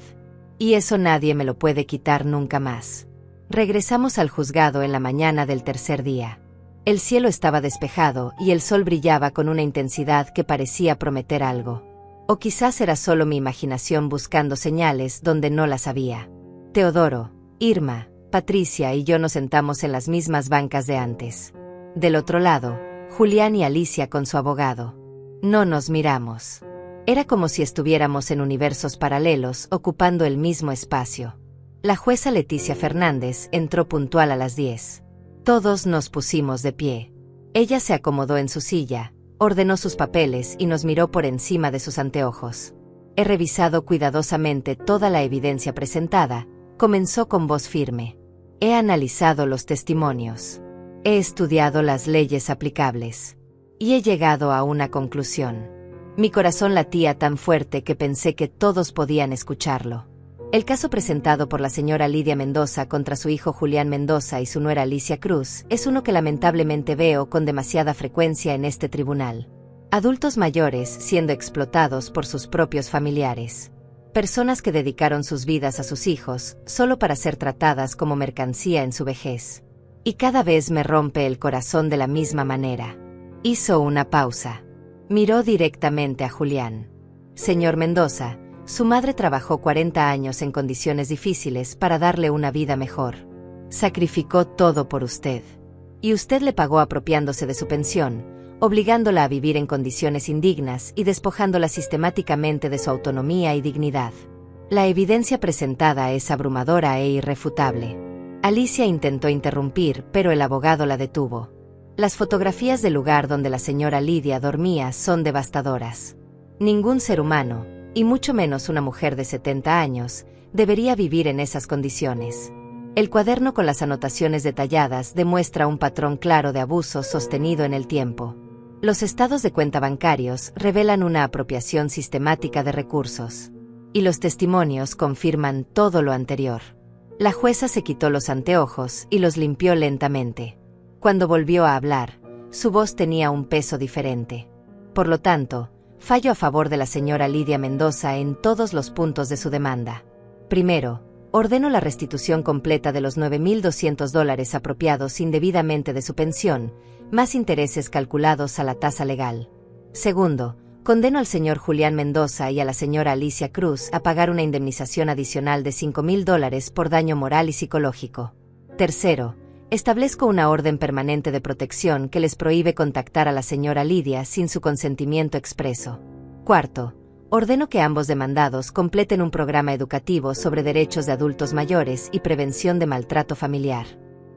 Y eso nadie me lo puede quitar nunca más. Regresamos al juzgado en la mañana del tercer día. El cielo estaba despejado y el sol brillaba con una intensidad que parecía prometer algo. O quizás era solo mi imaginación buscando señales donde no las había. Teodoro, Irma, Patricia y yo nos sentamos en las mismas bancas de antes. Del otro lado, Julián y Alicia con su abogado. No nos miramos. Era como si estuviéramos en universos paralelos ocupando el mismo espacio. La jueza Leticia Fernández entró puntual a las 10. Todos nos pusimos de pie. Ella se acomodó en su silla, ordenó sus papeles y nos miró por encima de sus anteojos. He revisado cuidadosamente toda la evidencia presentada, comenzó con voz firme. He analizado los testimonios. He estudiado las leyes aplicables. Y he llegado a una conclusión. Mi corazón latía tan fuerte que pensé que todos podían escucharlo. El caso presentado por la señora Lidia Mendoza contra su hijo Julián Mendoza y su nuera Alicia Cruz es uno que lamentablemente veo con demasiada frecuencia en este tribunal. Adultos mayores siendo explotados por sus propios familiares. Personas que dedicaron sus vidas a sus hijos solo para ser tratadas como mercancía en su vejez. Y cada vez me rompe el corazón de la misma manera. Hizo una pausa. Miró directamente a Julián. Señor Mendoza, su madre trabajó 40 años en condiciones difíciles para darle una vida mejor. Sacrificó todo por usted. Y usted le pagó apropiándose de su pensión, obligándola a vivir en condiciones indignas y despojándola sistemáticamente de su autonomía y dignidad. La evidencia presentada es abrumadora e irrefutable. Alicia intentó interrumpir, pero el abogado la detuvo. Las fotografías del lugar donde la señora Lidia dormía son devastadoras. Ningún ser humano, y mucho menos una mujer de 70 años, debería vivir en esas condiciones. El cuaderno con las anotaciones detalladas demuestra un patrón claro de abuso sostenido en el tiempo. Los estados de cuenta bancarios revelan una apropiación sistemática de recursos. Y los testimonios confirman todo lo anterior. La jueza se quitó los anteojos y los limpió lentamente. Cuando volvió a hablar, su voz tenía un peso diferente. Por lo tanto, fallo a favor de la señora Lidia Mendoza en todos los puntos de su demanda. Primero, Ordeno la restitución completa de los $9,200 apropiados indebidamente de su pensión, más intereses calculados a la tasa legal. Segundo, condeno al señor Julián Mendoza y a la señora Alicia Cruz a pagar una indemnización adicional de $5,000 por daño moral y psicológico. Tercero, establezco una orden permanente de protección que les prohíbe contactar a la señora Lidia sin su consentimiento expreso. Cuarto, ordeno que ambos demandados completen un programa educativo sobre derechos de adultos mayores y prevención de maltrato familiar.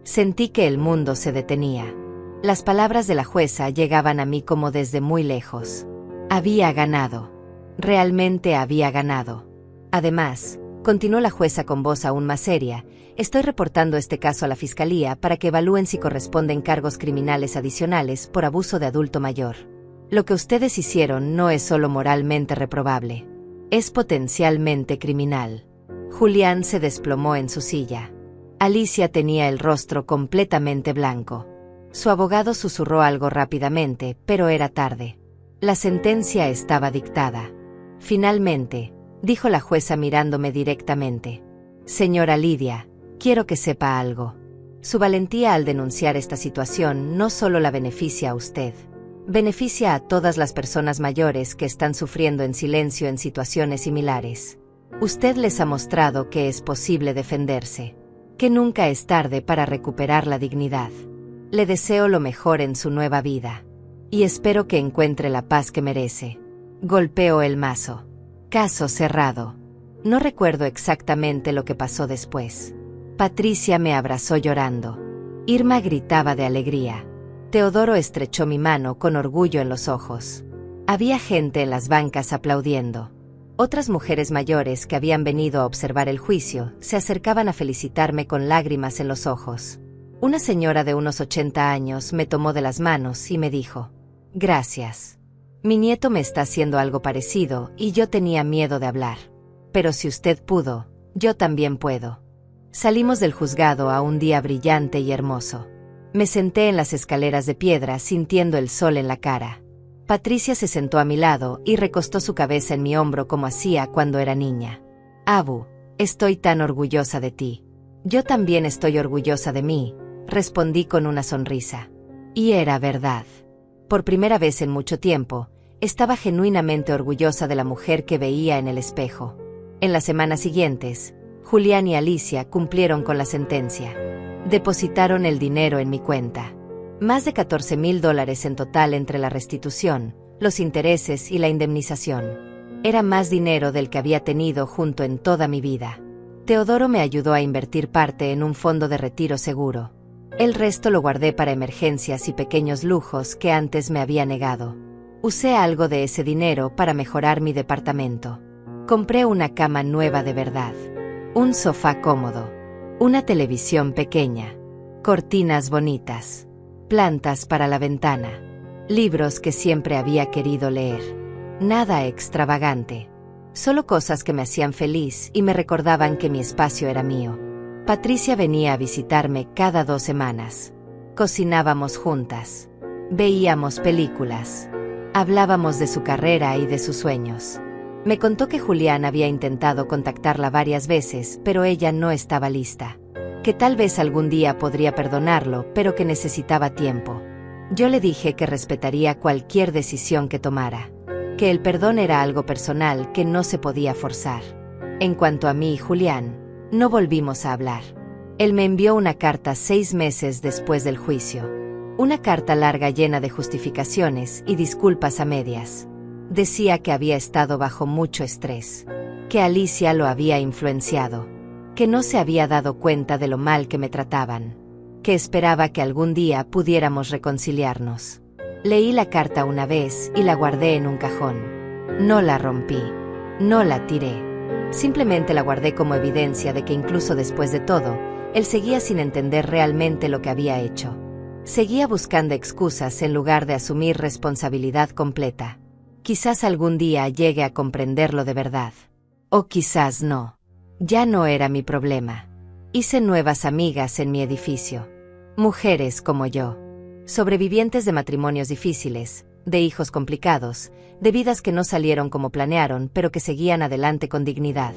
Sentí que el mundo se detenía. Las palabras de la jueza llegaban a mí como desde muy lejos. Había ganado. Realmente había ganado. Además, continuó la jueza con voz aún más seria, estoy reportando este caso a la Fiscalía para que evalúen si corresponden cargos criminales adicionales por abuso de adulto mayor. Lo que ustedes hicieron no es solo moralmente reprobable, es potencialmente criminal. Julián se desplomó en su silla. Alicia tenía el rostro completamente blanco. Su abogado susurró algo rápidamente, pero era tarde. La sentencia estaba dictada. Finalmente, dijo la jueza mirándome directamente. Señora Lidia, quiero que sepa algo. Su valentía al denunciar esta situación no solo la beneficia a usted, beneficia a todas las personas mayores que están sufriendo en silencio en situaciones similares. Usted les ha mostrado que es posible defenderse, que nunca es tarde para recuperar la dignidad. Le deseo lo mejor en su nueva vida. Y espero que encuentre la paz que merece. Golpeó el mazo. Caso cerrado. No recuerdo exactamente lo que pasó después. Patricia me abrazó llorando. Irma gritaba de alegría. Teodoro estrechó mi mano con orgullo en los ojos. Había gente en las bancas aplaudiendo. Otras mujeres mayores que habían venido a observar el juicio se acercaban a felicitarme con lágrimas en los ojos. Una señora de unos 80 años me tomó de las manos y me dijo: «Gracias. Mi nieto me está haciendo algo parecido y yo tenía miedo de hablar. Pero si usted pudo, yo también puedo». Salimos del juzgado a un día brillante y hermoso. Me senté en las escaleras de piedra sintiendo el sol en la cara. Patricia se sentó a mi lado y recostó su cabeza en mi hombro como hacía cuando era niña. «Abu, estoy tan orgullosa de ti». «Yo también estoy orgullosa de mí», respondí con una sonrisa. Y era verdad. Por primera vez en mucho tiempo, estaba genuinamente orgullosa de la mujer que veía en el espejo. En las semanas siguientes, Julián y Alicia cumplieron con la sentencia. Depositaron el dinero en mi cuenta. Más de $14,000 en total entre la restitución, los intereses y la indemnización. Era más dinero del que había tenido junto en toda mi vida. Teodoro me ayudó a invertir parte en un fondo de retiro seguro. El resto lo guardé para emergencias y pequeños lujos que antes me había negado. Usé algo de ese dinero para mejorar mi departamento. Compré una cama nueva de verdad, un sofá cómodo, una televisión pequeña, cortinas bonitas, plantas para la ventana, libros que siempre había querido leer. Nada extravagante, solo cosas que me hacían feliz y me recordaban que mi espacio era mío. Patricia venía a visitarme cada 2 semanas. Cocinábamos juntas, veíamos películas, hablábamos de su carrera y de sus sueños. Me contó que Julián había intentado contactarla varias veces, pero ella no estaba lista. Que tal vez algún día podría perdonarlo, pero que necesitaba tiempo. Yo le dije que respetaría cualquier decisión que tomara. Que el perdón era algo personal que no se podía forzar. En cuanto a mí y Julián, no volvimos a hablar. Él me envió una carta 6 meses después del juicio. Una carta larga llena de justificaciones y disculpas a medias. Decía que había estado bajo mucho estrés, que Alicia lo había influenciado, que no se había dado cuenta de lo mal que me trataban, que esperaba que algún día pudiéramos reconciliarnos. Leí la carta una vez y la guardé en un cajón. No la rompí, no la tiré. Simplemente la guardé como evidencia de que incluso después de todo, él seguía sin entender realmente lo que había hecho. Seguía buscando excusas en lugar de asumir responsabilidad completa. Quizás algún día llegue a comprenderlo de verdad. O quizás no. Ya no era mi problema. Hice nuevas amigas en mi edificio. Mujeres como yo. Sobrevivientes de matrimonios difíciles, de hijos complicados, de vidas que no salieron como planearon pero que seguían adelante con dignidad.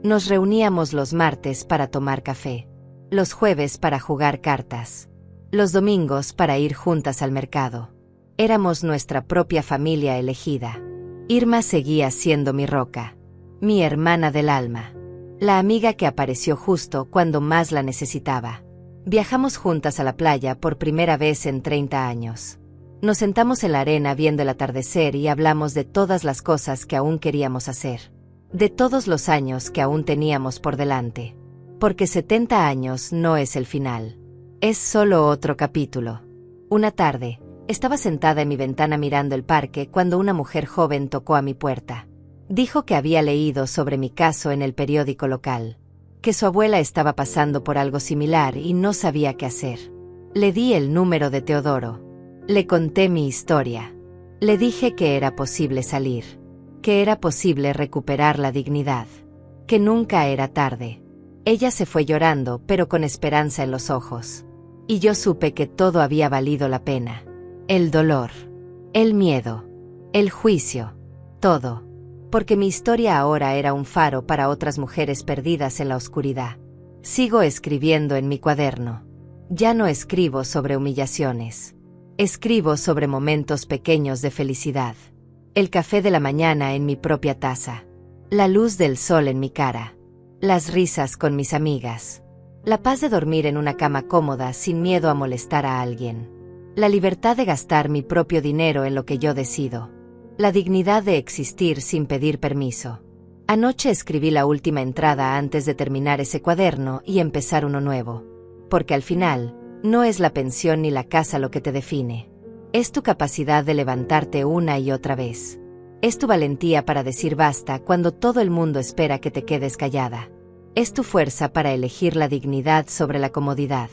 Nos reuníamos los martes para tomar café, los jueves para jugar cartas, los domingos para ir juntas al mercado. Éramos nuestra propia familia elegida. Irma seguía siendo mi roca, mi hermana del alma, la amiga que apareció justo cuando más la necesitaba. Viajamos juntas a la playa por primera vez en 30 años. Nos sentamos en la arena viendo el atardecer y hablamos de todas las cosas que aún queríamos hacer, de todos los años que aún teníamos por delante. Porque 70 años no es el final, es solo otro capítulo. Una tarde, estaba sentada en mi ventana mirando el parque cuando una mujer joven tocó a mi puerta. Dijo que había leído sobre mi caso en el periódico local, que su abuela estaba pasando por algo similar y no sabía qué hacer. Le di el número de Teodoro. Le conté mi historia. Le dije que era posible salir, que era posible recuperar la dignidad, que nunca era tarde. Ella se fue llorando, pero con esperanza en los ojos. Y yo supe que todo había valido la pena. El dolor, el miedo, el juicio, todo. Porque mi historia ahora era un faro para otras mujeres perdidas en la oscuridad. Sigo escribiendo en mi cuaderno. Ya no escribo sobre humillaciones. Escribo sobre momentos pequeños de felicidad. El café de la mañana en mi propia taza. La luz del sol en mi cara. Las risas con mis amigas. La paz de dormir en una cama cómoda sin miedo a molestar a alguien. La libertad de gastar mi propio dinero en lo que yo decido. La dignidad de existir sin pedir permiso. Anoche escribí la última entrada antes de terminar ese cuaderno y empezar uno nuevo. Porque al final, no es la pensión ni la casa lo que te define. Es tu capacidad de levantarte una y otra vez. Es tu valentía para decir basta cuando todo el mundo espera que te quedes callada. Es tu fuerza para elegir la dignidad sobre la comodidad.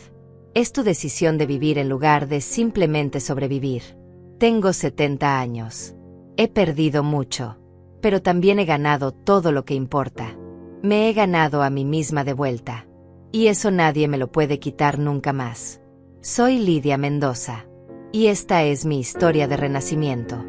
Es tu decisión de vivir en lugar de simplemente sobrevivir. Tengo 70 años. He perdido mucho, pero también he ganado todo lo que importa. Me he ganado a mí misma de vuelta. Y eso nadie me lo puede quitar nunca más. Soy Lidia Mendoza. Y esta es mi historia de renacimiento.